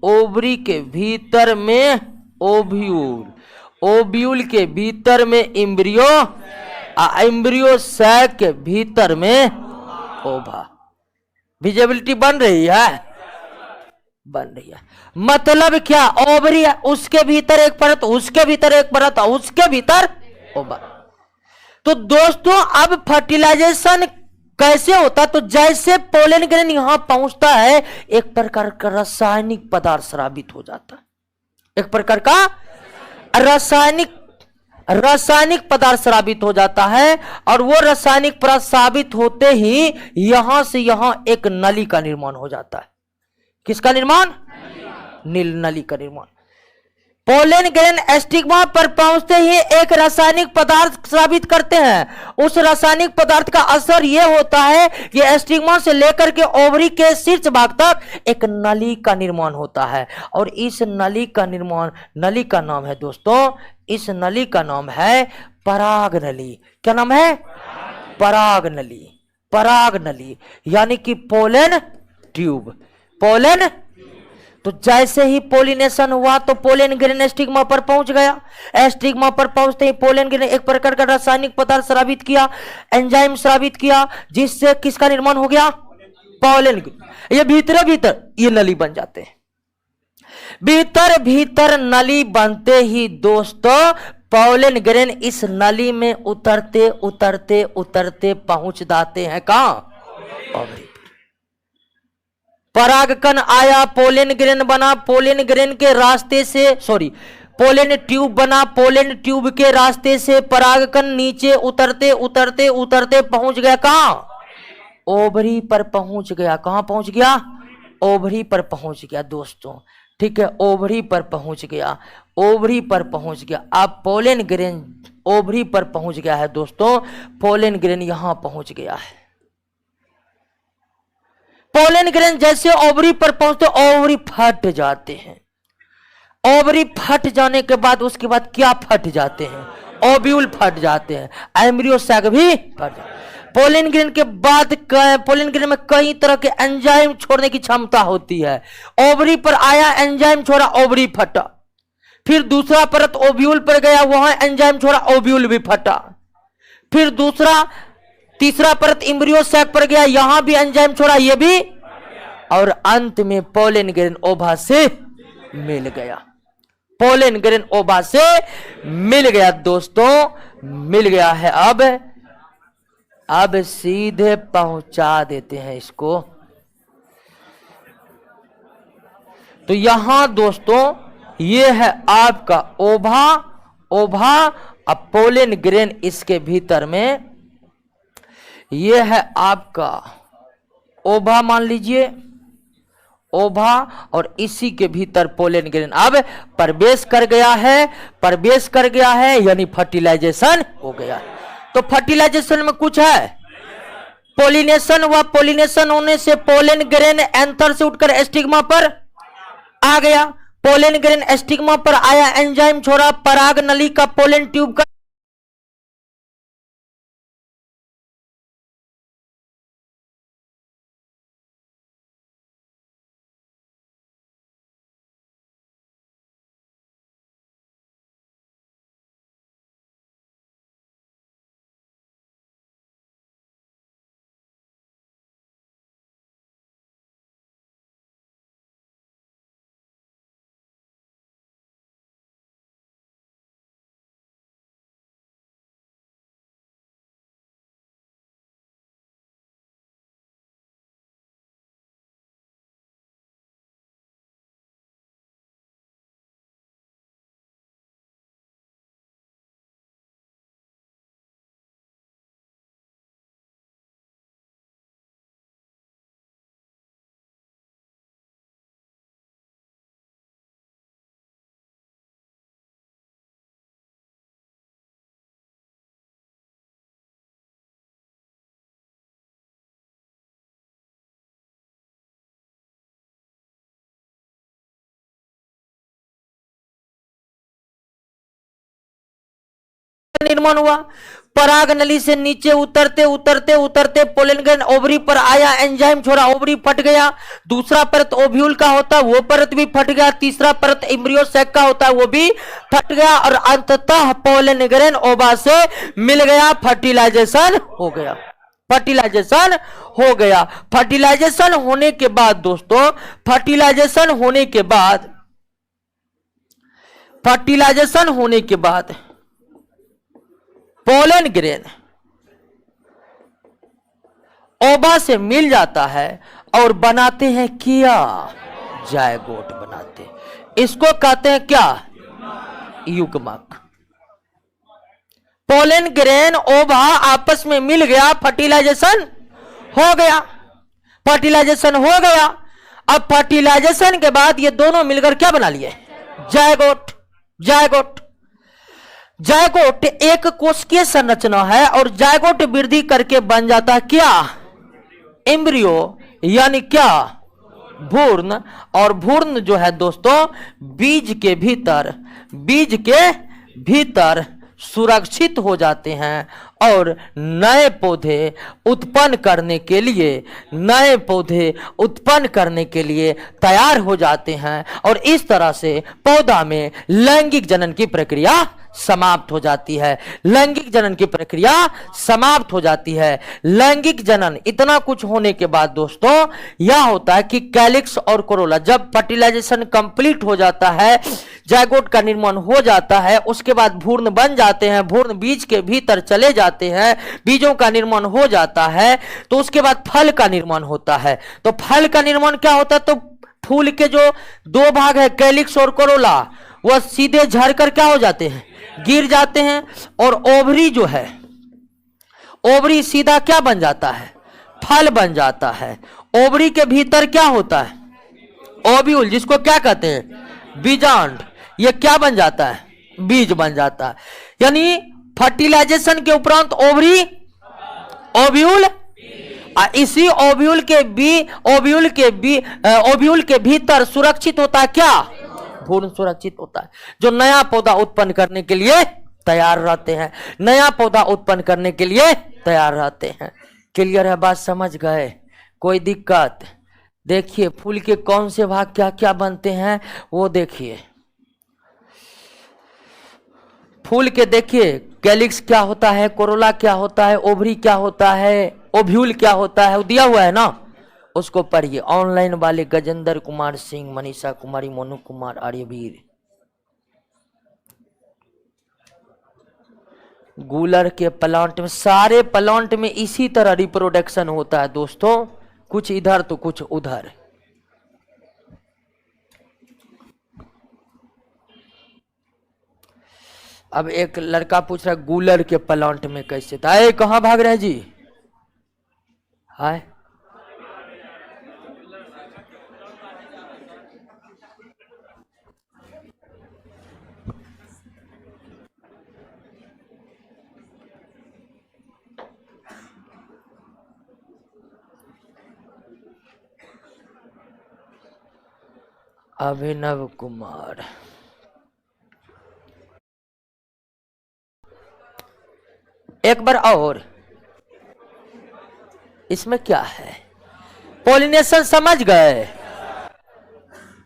A: ओवरी के भीतर में ओव्यूल, ओव्यूल के भीतर में इम्ब्रियो, इम्ब्रियो सैक के भीतर में ओवा। विजिबिलिटी बन रही है? बन रही है। मतलब क्या? ओवरी है, उसके भीतर एक परत, उसके भीतर एक परत, उसके भीतर ओवा। तो दोस्तों अब फर्टिलाइजेशन कैसे होता? तो जैसे पोलन ग्रेन यहां पहुंचता है, एक प्रकार का रासायनिक पदार्थ स्रावित हो जाता है, एक प्रकार का रासायनिक पदार्थ स्रावित हो जाता है। और वो रासायनिक पदार्थ स्रावित होते ही यहां से यहां एक नली का निर्माण हो जाता है। किसका निर्माण? नील नली का निर्माण। पोलन ग्रेन स्टिग्मा पर पहुंचते ही एक रासायनिक पदार्थ स्रावित करते हैं। उस रासायनिक पदार्थ का असर यह होता है कि स्टिग्मा से लेकर के ओवरी के शीर्ष भाग तक एक नली का निर्माण होता है। और इस नली का निर्माण, नली का नाम है दोस्तों, इस नली का नाम है पराग नली। क्या नाम है? पराग नली। पराग नली यानी कि पोलन ट्यूब। पोलन, तो जैसे ही पोलिनेशन हुआ तो पोलन ग्रेन स्टिग्मा पर पहुंच गया। स्टिग्मा पर पहुंचते ही पोलन ग्रेन एक प्रकार का रासायनिक पदार्थ स्रावित किया, एंजाइम स्रावित किया, जिससे किसका निर्माण हो गया? Pollen grain. ये भीतर भीतर ये नली बन जाते हैं। भीतर भीतर नली बनते ही दोस्तों पोलन ग्रेन इस नली में उतरते उतरते उतरते पहुंच जाते हैं कहां? ओवरी। परागकण आया, पोलन ग्रेन बना, पोलन ग्रेन के रास्ते से पोलन ट्यूब बना, पोलन ट्यूब के रास्ते से परागकण नीचे उतरते उतरते उतरते पहुंच गया कहां? ओवरी पर पहुंच गया। कहां पहुंच गया? ओवरी पर पहुंच गया दोस्तों। ठीक है, ओवरी पर पहुंच गया, ओवरी पर पहुंच गया। अब पोलन ग्रेन ओवरी पर पहुंच गया है दोस्तों। पोलन ग्रेन यहां पहुंच गया है। पोलन ग्रेन जैसे ओवरी पर पहुंचते ओवरी फट जाते हैं। ओवरी फट जाने के बाद उसके बाद क्या फट जाते हैं? ओव्यूल फट जाते हैं, एम्ब्रियो सैक भी फट जाते हैं। पोलन ग्रेन के बाद पोलन ग्रेन में कई तरह के एंजाइम छोड़ने की क्षमता होती है। ओवरी पर आया, एंजाइम छोड़ा, ओवरी फटा। फिर दूसरा परत ओव्यूल पर गया, वहां एंजाइम छोड़ा, ओव्यूल भी फटा। फिर तीसरा परत एम्ब्रियो सैक पर गया, यहां भी एंजाइम छोड़ा, ये भी, और अंत में पोलन ग्रेन ओवा से मिल गया। पोलन ग्रेन ओवा से मिल गया दोस्तों, मिल गया है। अब सीधे पहुंचा देते हैं इसको। तो यहां दोस्तों ये है आपका ओवा। अब पोलन ग्रेन इसके भीतर में ये है आपका ओवा, मान लीजिए ओवा, और इसी के भीतर पोलन ग्रेन अब प्रवेश कर गया है, यानी फर्टिलाइजेशन हो गया। तो फर्टिलाइजेशन में कुछ है, पोलिनेशन हुआ, पोलिनेशन होने से पोलन ग्रेन एंथर से उठकर स्टिग्मा पर आ गया। पोलन ग्रेन स्टिग्मा पर आया, एंजाइम छोड़ा, पराग नली का पोलन ट्यूब का निर्माण हुआ। पराग नली से नीचे उतरते उतरते उतरते पोलन ग्रेन ओवरी पर आया, एंजाइम छोड़ा, ओवरी फट गया। दूसरा परत ओव्यूल का होता है, वो परत भी फट गया। तीसरा परत एम्ब्रियो सैक का होता है, वो भी फट गया, और अंततः पोलन ग्रेन ओवा से मिल गया। फर्टिलाइजेशन हो गया। फर्टिलाइजेशन हो गया। फर्टिलाइजेशन होने के बाद दोस्तों, फर्टिलाइजेशन होने के बाद पोलन ग्रेन ओवा से मिल जाता है और बनाते हैं क्या? जायगोट बनाते हैं। इसको कहते हैं क्या? युग्मक। पोलन ग्रेन ओवा आपस में मिल गया, फर्टिलाइजेशन हो गया। फर्टिलाइजेशन हो गया। अब फर्टिलाइजेशन के बाद ये दोनों मिलकर क्या बना लिए? जायगोट। जायगोट जायगोट एक कोशिकीय संरचना है, और जायगोट वृद्धि करके बन जाता है क्या? एम्ब्रियो, यानी क्या? भ्रूण। और भ्रूण जो है दोस्तों बीज के भीतर सुरक्षित हो जाते हैं और नए पौधे उत्पन्न करने के लिए तैयार हो जाते हैं और इस तरह से पौधा में लैंगिक जनन की प्रक्रिया समाप्त हो जाती है। लैंगिक जनन की प्रक्रिया समाप्त हो जाती है। लैंगिक जनन इतना कुछ होने के बाद दोस्तों यह होता है कि कैलिक्स और कोरोला जब फर्टिलाइजेशन कंप्लीट हो जाता है, जायगोट का निर्माण हो जाता है, उसके बाद भ्रूण बन जाते हैं, भ्रूण बीज के भीतर चले जाते हैं, बीजों का निर्माण हो जाता है, तो उसके बाद फल का निर्माण होता है। तो फल का निर्माण क्या होता है, तो फूल के जो दो भाग है कैलिक्स और कोरोला वह सीधे झड़कर क्या हो जाते हैं, गिर जाते हैं और ओवरी जो है, ओवरी सीधा क्या बन जाता है, फल बन जाता है। ओवरी के भीतर क्या होता है, ओव्यूल, जिसको क्या कहते हैं, बीजांड, ये क्या बन जाता है, बीज बन जाता है। यानी फर्टिलाइजेशन के उपरांत ओवरी, ओव्यूल, इसी ओव्यूल के भीतर सुरक्षित होता है क्या, भ्रूण सुरक्षित होता है, जो नया पौधा उत्पन्न करने के लिए तैयार रहते हैं, नया पौधा उत्पन्न करने के लिए तैयार रहते हैं। क्लियर है, बात समझ गए, कोई दिक्कत? देखिए फूल के कौन से भाग क्या क्या बनते हैं वो देखिए। फूल के देखिए कैलिक्स क्या होता है, कोरोला क्या होता है, ओवरी क्या होता है, ओव्यूल क्या होता है, वो दिया हुआ है ना, उसको पढ़िए। ऑनलाइन वाले गजेंद्र कुमार सिंह, मनीषा कुमारी, मोनू कुमार, आर्यवीर, गूलर के प्लांट में, सारे प्लांट में इसी तरह रिप्रोडक्शन होता है दोस्तों, कुछ इधर तो कुछ उधर। अब एक लड़का पूछ रहा है गूलर के प्लांट में कैसे था, अरे कहां भाग रहे जी, हाय अभिनव कुमार, एक बार और, इसमें क्या है, पोलिनेशन समझ गए,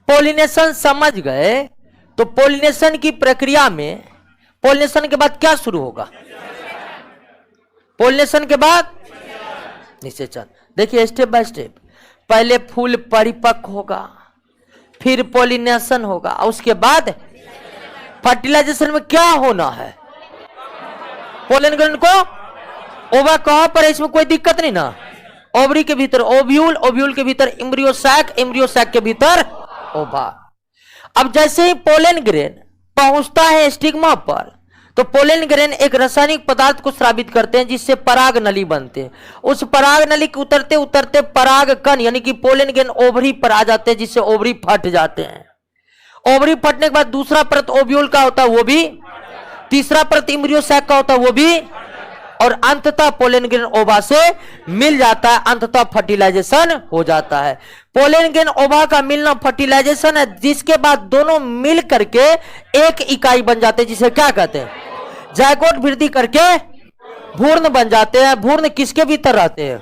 A: पोलिनेशन समझ गए। तो पोलिनेशन की प्रक्रिया में पोलिनेशन के बाद क्या शुरू होगा, पोलिनेशन के बाद निषेचन। देखिए स्टेप बाय स्टेप, पहले फूल परिपक्व होगा, फिर पोलिनेशन होगा, उसके बाद फर्टिलाइजेशन में क्या होना है, पोलन ग्रंथ को ओवा कहां पर है, इसमें कोई दिक्कत नहीं ना, ओवरी के भीतर ओव्यूल, ओव्यूल के भीतर एम्ब्रियो सैक, एम्ब्रियो सैक के भीतर ओवा। अब जैसे ही पोलन ग्रेन पहुंचता है स्टिग्मा पर, तो पोलन ग्रेन एक रासायनिक पदार्थ को स्रावित करते हैं जिससे पराग नली बनते हैं। उस पराग नली के उतरते उतरते पराग कण यानी कि पोलन ग्रेन ओवरी पर आ जाते हैं, जिससे ओवरी फट जाते हैं। ओवरी फटने के बाद दूसरा परत ओव्यूल का होता है वो भी, तीसरा परत एम्ब्रियो सैक का होता है वो भी, और अंततः पोलन ग्रेन ओवा से मिल जाता है, अंततः फर्टिलाइजेशन हो जाता है। पोलन ग्रेन ओवा का मिलना फर्टिलाइजेशन है, जिसके बाद दोनों मिल करके एक इकाई बन जाते हैं, जिसे क्या कहते हैं, जायगोट वृद्धि करके भ्रूण बन जाते हैं। भ्रूण किसके भीतर रहते हैं,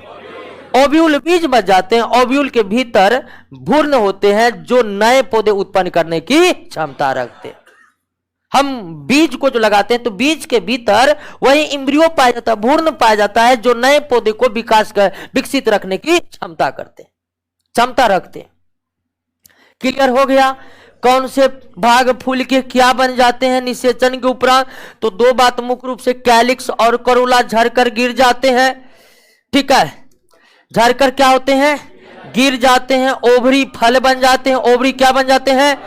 A: ओव्यूल, बीज बन जाते हैं। ओव्यूल के भीतर भ्रूण होते हैं जो नए पौधे उत्पन्न करने की क्षमता रखते हैं। हम बीज को जो लगाते हैं तो बीज के भीतर वही एम्ब्रियो पाया जाता है, भ्रूण पाया जाता है, जो नए पौधे को विकसित रखने की क्षमता रखते हैं। क्लियर हो गया, कौन से भाग फूल के क्या बन जाते हैं निषेचन के उपरांत? तो दो बात मुख्य रूप से, कैलिक्स और कोरोला झड़कर गिर जाते हैं, ठीक है, झड़कर क्या होते हैं, गिर जाते हैं। ओवरी फल बन जाते हैं, ओवरी क्या बन जाते हैं,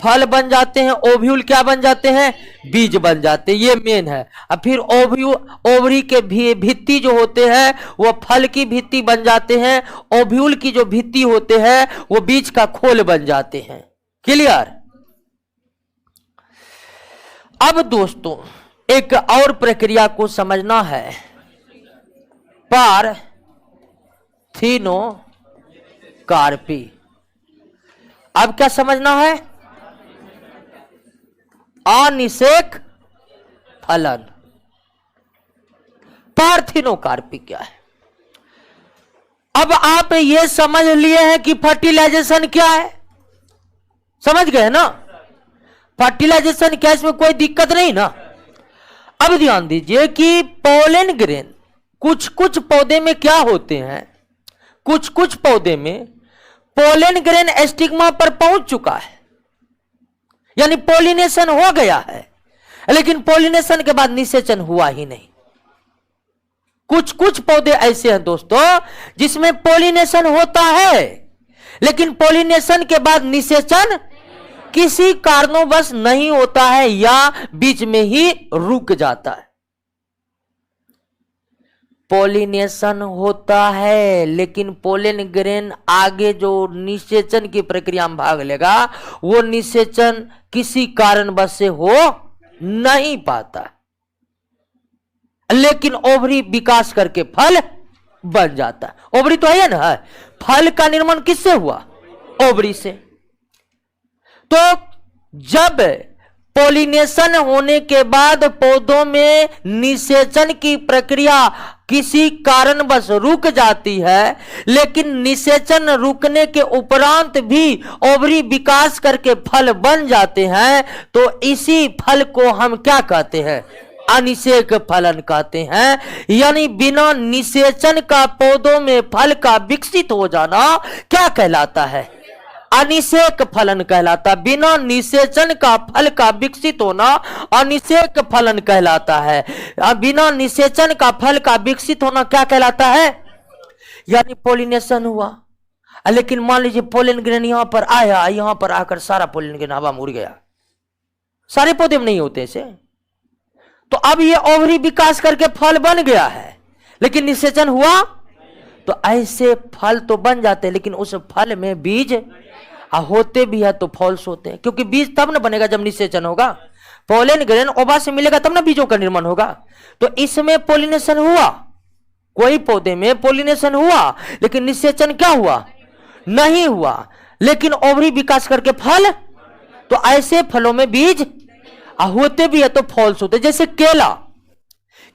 A: फल बन जाते हैं। ओव्यूल क्या बन जाते हैं, बीज बन जाते हैं, ये मेन है। अब फिर ओवरी के भित्ति जो होते हैं वो फल की भित्ति बन जाते हैं, ओव्यूल की जो भित्ति होते हैं वो बीज का खोल बन जाते हैं। क्लियर? अब दोस्तों एक और प्रक्रिया को समझना है, पारथीनोकार्पी। अब क्या समझना है, अनिषेक फलन। पार्थिनोकार्पी क्या है? अब आप ये समझ लिए हैं कि फर्टिलाइजेशन क्या है, समझ गए ना? फर्टिलाइजेशन क्या, इसमें कोई दिक्कत नहीं ना। अब ध्यान दीजिए कि पोलन ग्रेन कुछ कुछ पौधे में क्या होते हैं, कुछ कुछ पौधे में पोलन ग्रेन स्टिग्मा पर पहुंच चुका है, यानी पोलिनेशन हो गया है, लेकिन पोलिनेशन के बाद निषेचन हुआ ही नहीं। कुछ कुछ पौधे ऐसे हैं दोस्तों जिसमें पोलिनेशन होता है, लेकिन पोलिनेशन के बाद निषेचन किसी कारणोंवश नहीं होता है या बीच में ही रुक जाता है। पोलिनेशन होता है लेकिन पोलन ग्रेन आगे जो निषेचन की प्रक्रिया में भाग लेगा वो निषेचन किसी कारणवश से हो नहीं पाता, लेकिन ओवरी विकास करके फल बन जाता है। ओवरी तो है ना, फल का निर्माण किससे हुआ? ओवरी से। तो जब पोलिनेशन होने के बाद पौधों में निषेचन की प्रक्रिया किसी कारणवश रुक जाती है, लेकिन निषेचन रुकने के उपरांत भी ओवरी विकास करके फल बन जाते हैं, तो इसी फल को हम क्या कहते हैं? अनिषेक फलन कहते हैं। यानी बिना निषेचन का पौधों में फल का विकसित हो जाना क्या कहलाता है? अनिषेक फलन कहलाता। बिना निषेचन का फल का विकसित होना अनिषेक फलन कहलाता है। बिना निषेचन का फल का विकसित होना क्या कहलाता है? यानी पोलिनेशन हुआ, लेकिन मान लीजिए पोलन ग्रेन यहां पर आया, यहां पर आकर सारा पोलन ग्रेन हवा में उड़ गया, सारे पौधे में नहीं होते ऐसे। तो अब ये ओवरी विकास करके फल बन गया है, लेकिन निषेचन हुआ, तो ऐसे फल तो बन जाते हैं, लेकिन उस फल में बीज होते भी है तो फॉल्स होते हैं, क्योंकि बीज तब ना बनेगा जब निषेचन होगा। पोलन ग्रेन ओवा से मिलेगा तब ना बीजों का निर्माण होगा। तो इसमें पोलिनेशन हुआ, कोई पौधे में पोलिनेशन हुआ, लेकिन निषेचन क्या हुआ? नहीं हुआ, लेकिन ओवरी विकास करके फल, तो ऐसे फलों में बीज होते भी है तो फॉल्स होते। जैसे केला,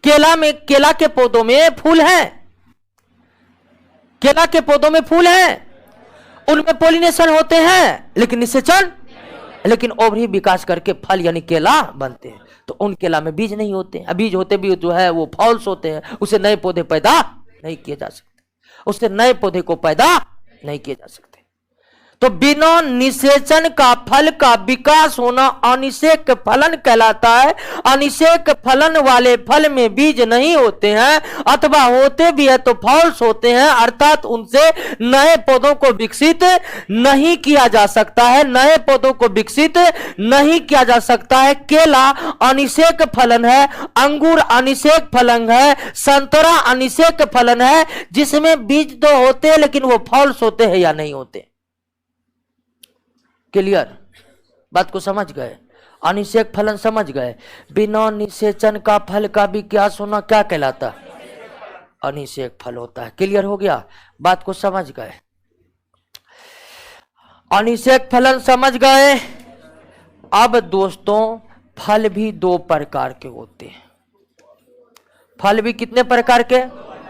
A: केला के पौधों में फूल हैं, केला के पौधों में फूल हैं, उनमें पोलिनेशन होते हैं लेकिन निषेचन, लेकिन ओवरी विकास करके फल यानी केला बनते हैं। तो उन केला में बीज नहीं होते, बीज होते भी जो है वो फॉल्स होते हैं, उससे नए पौधे पैदा नहीं किए जा सकते, उससे नए पौधे को पैदा नहीं किए जा सकते। तो बिना निषेचन का फल का विकास होना अनिषेक फलन कहलाता है। अनिषेक फलन वाले फल में बीज नहीं होते हैं, अथवा होते भी है तो फॉल्स होते हैं, अर्थात उनसे नए पौधों को विकसित नहीं किया जा सकता है, नए पौधों को विकसित नहीं किया जा सकता है। केला अनिषेक फलन है, अंगूर अनिषेक फलन है, संतरा अनिषेक फलन है, जिसमें बीज तो होते हैं लेकिन वो फॉल्स होते हैं या नहीं होते। क्लियर? बात को समझ गए? अनिषेक फलन समझ गए? बिना निषेचन का फल का विकास होना क्या कहलाता? अनिषेक फल होता है। क्लियर हो गया? बात को समझ गए? अनिषेक फलन समझ गए? अब दोस्तों फल भी दो प्रकार के होते हैं। फल भी कितने प्रकार के?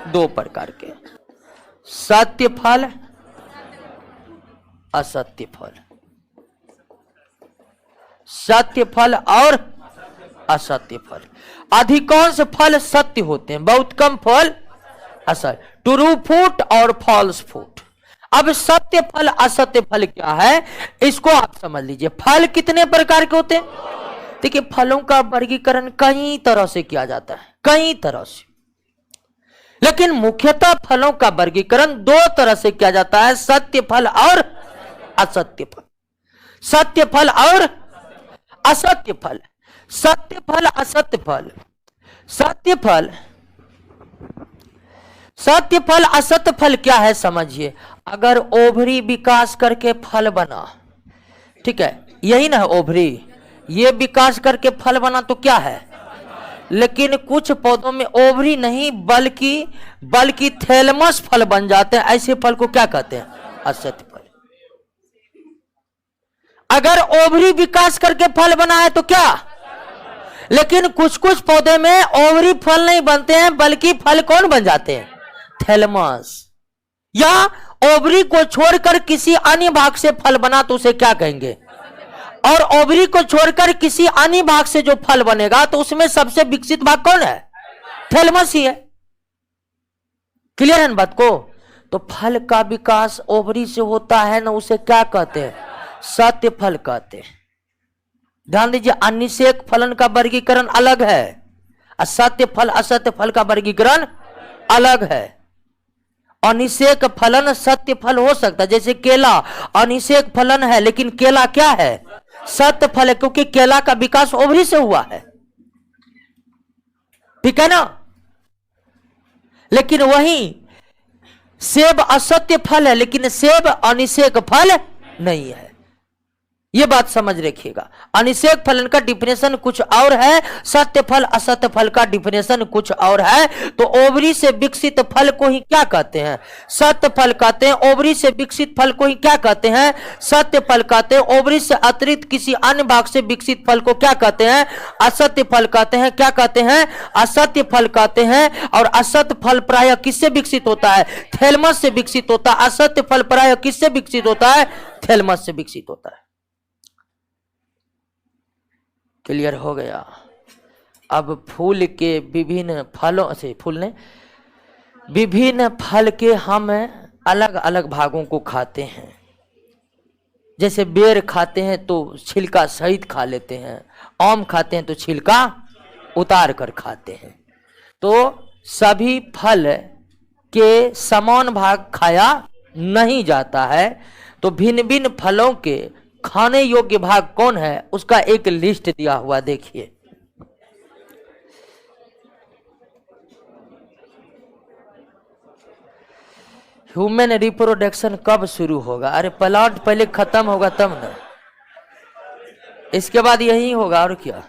A: दो प्रकार के, सत्य फल, असत्य फल। सत्य फल और असत्य फल। अधिकांश फल सत्य होते हैं, बहुत कम फल असत्य, ट्रू फ्रूट और फॉल्स फ्रूट। अब सत्य फल असत्य फल क्या है इसको आप समझ लीजिए। फल कितने प्रकार के होते हैं? देखिए फलों का वर्गीकरण कई तरह से किया जाता है, कई तरह से, लेकिन मुख्यतः फलों का वर्गीकरण दो तरह से किया जाता है, सत्य फल और असत्य फल। सत्य फल और असत्य फल। सत्य फल, असत्य फल। सत्य फल, सत्य फल असत्य फल क्या है समझिए। अगर ओवरी विकास करके फल बना, ठीक है, यही ना है ओवरी, ये विकास करके फल बना तो क्या है? लेकिन कुछ पौधों में ओवरी नहीं बल्कि थैलमस फल बन जाते हैं, ऐसे फल को क्या कहते हैं? असत्य फल। अगर ओवरी विकास करके फल बना है तो क्या? लेकिन कुछ कुछ पौधे में ओवरी फल नहीं बनते हैं, बल्कि फल कौन बन जाते हैं? थैलमस। या ओवरी को छोड़कर किसी अन्य भाग से फल बना तो उसे क्या कहेंगे? और ओवरी को छोड़कर किसी अन्य भाग से जो फल बनेगा तो उसमें सबसे विकसित भाग कौन है? थैलमस ही है। क्लियर है ना बात को? तो फल का विकास ओवरी से होता है ना, उसे क्या कहते हैं? सत्य फल कहते हैं। ध्यान दीजिए, अनिषेक फलन का वर्गीकरण अलग है, असत्य फल असत्य फल का वर्गीकरण अलग है। अनिषेक फलन सत्य फल हो सकता है, जैसे केला अनिषेक फलन है, लेकिन केला क्या है? सत्य फल है, क्योंकि केला का विकास ओवरी से हुआ है। ठीक है ना? लेकिन वहीं सेब असत्य फल है, लेकिन सेब अनिषेक फल नहीं है। यह बात समझ रखिएगा। अनिषेक फलन का डिफिनेशन कुछ और है, सत्य फल असत्य फल का डिफिनेशन कुछ और है। तो ओवरी से विकसित फल को ही क्या कहते हैं? सत्य फल कहते हैं। ओवरी से विकसित फल को ही क्या कहते हैं? सत्य फल कहते हैं। ओवरी से अतिरिक्त किसी अन्य भाग से विकसित फल को क्या कहते हैं? असत्य फल कहते हैं। क्या कहते हैं? असत्य फल कहते हैं। और असत्य फल प्रायः किससे विकसित होता है? थैलमस से विकसित होता है। असत्य फल प्रायः किससे विकसित होता है? थैलमस से विकसित होता है। क्लियर हो गया? अब फूल के विभिन्न फलों से, फूल ने विभिन्न फल के हम अलग अलग भागों को खाते हैं। जैसे बेर खाते हैं तो छिलका सहित खा लेते हैं, आम खाते हैं तो छिलका उतार कर खाते हैं। तो सभी फल के समान भाग खाया नहीं जाता है। तो भिन्न भिन्न फलों के खाने योग्य भाग कौन है, उसका एक लिस्ट दिया हुआ देखिए। ह्यूमन रिप्रोडक्शन कब शुरू होगा? अरे प्लांट पहले खत्म होगा तब ना, इसके बाद यही होगा और क्या।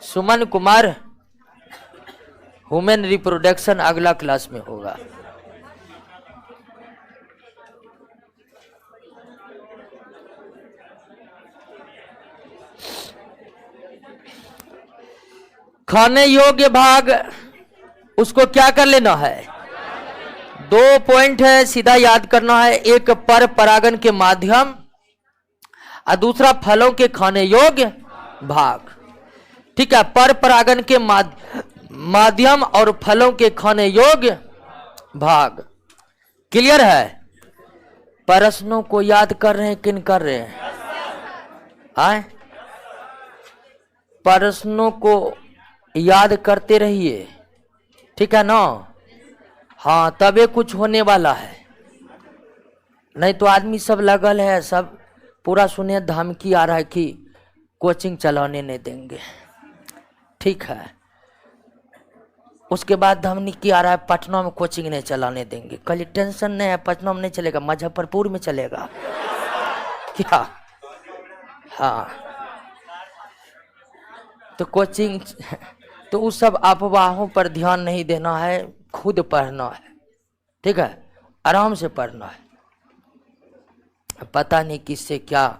A: सुमन कुमार, ह्यूमन रिप्रोडक्शन अगला क्लास में होगा। खाने योग्य भाग उसको क्या कर लेना है? 2 पॉइंट है, सीधा याद करना है। एक पर परागन के माध्यम और दूसरा फलों के खाने योग्य भाग। ठीक है, पर परागन के माध्यम और फलों के खाने योग्य भाग। क्लियर है? प्रश्नों को याद कर रहे हैं किन कर रहे हैं? आए प्रश्नों को याद करते रहिए, ठीक है ना? हाँ, तबे कुछ होने वाला है। नहीं तो आदमी सब लगल है, सब पूरा सुने धमकी आ रहा है कि कोचिंग चलाने नहीं देंगे। ठीक है, उसके बाद धमकी आ रहा है पटना में कोचिंग नहीं चलाने देंगे। कल टेंशन नहीं है, पटना में नहीं चलेगा, मुजफ्फरपुर में चलेगा क्या? हाँ, तो कोचिंग तो उस सब अफवाहों पर ध्यान नहीं देना है, खुद पढ़ना है। ठीक है, आराम से पढ़ना है। पता नहीं किससे क्या,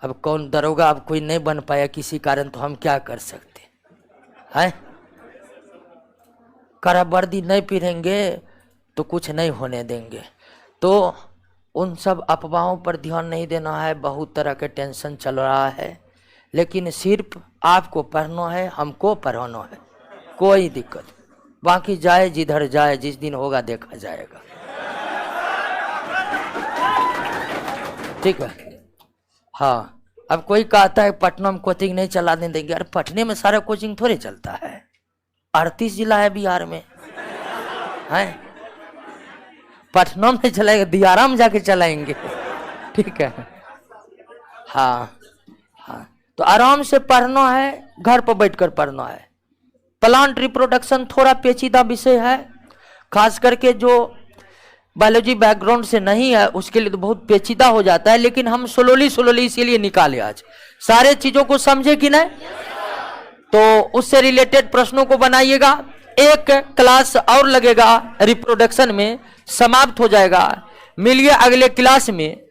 A: अब कौन दरोगा, अब कोई नहीं बन पाया किसी कारण, तो हम क्या कर सकते हैं? कड़ा वर्दी नहीं पहनेंगे तो कुछ नहीं होने देंगे। तो उन सब अफवाहों पर ध्यान नहीं देना है। बहुत तरह के टेंशन चल रहा है, लेकिन सिर्फ आपको पढ़ना है, हमको पढ़ाना है, कोई दिक्कत। बाकी जाए जिधर जाए, जिस दिन होगा देखा जाएगा। ठीक है? हाँ, अब कोई कहता है पटना में कोचिंग नहीं चलाने देंगे। अरे पटने में सारा कोचिंग थोड़े चलता है, 38 जिला है बिहार में, है? पटना में चलाएंगे, दियारा में जाके चलाएंगे। ठीक है? हाँ हाँ, तो आराम से पढ़ना है, घर पर बैठकर पढ़ना है। प्लांट रिप्रोडक्शन थोड़ा पेचीदा विषय है, खास करके जो बायोलॉजी बैकग्राउंड से नहीं है उसके लिए तो बहुत पेचीदा हो जाता है। लेकिन हम स्लोली इसीलिए निकाले आज, सारे चीजों को समझे कि नहीं। तो उससे रिलेटेड प्रश्नों को बनाइएगा। एक क्लास और लगेगा, रिप्रोडक्शन में समाप्त हो जाएगा। मिलिए अगले क्लास में।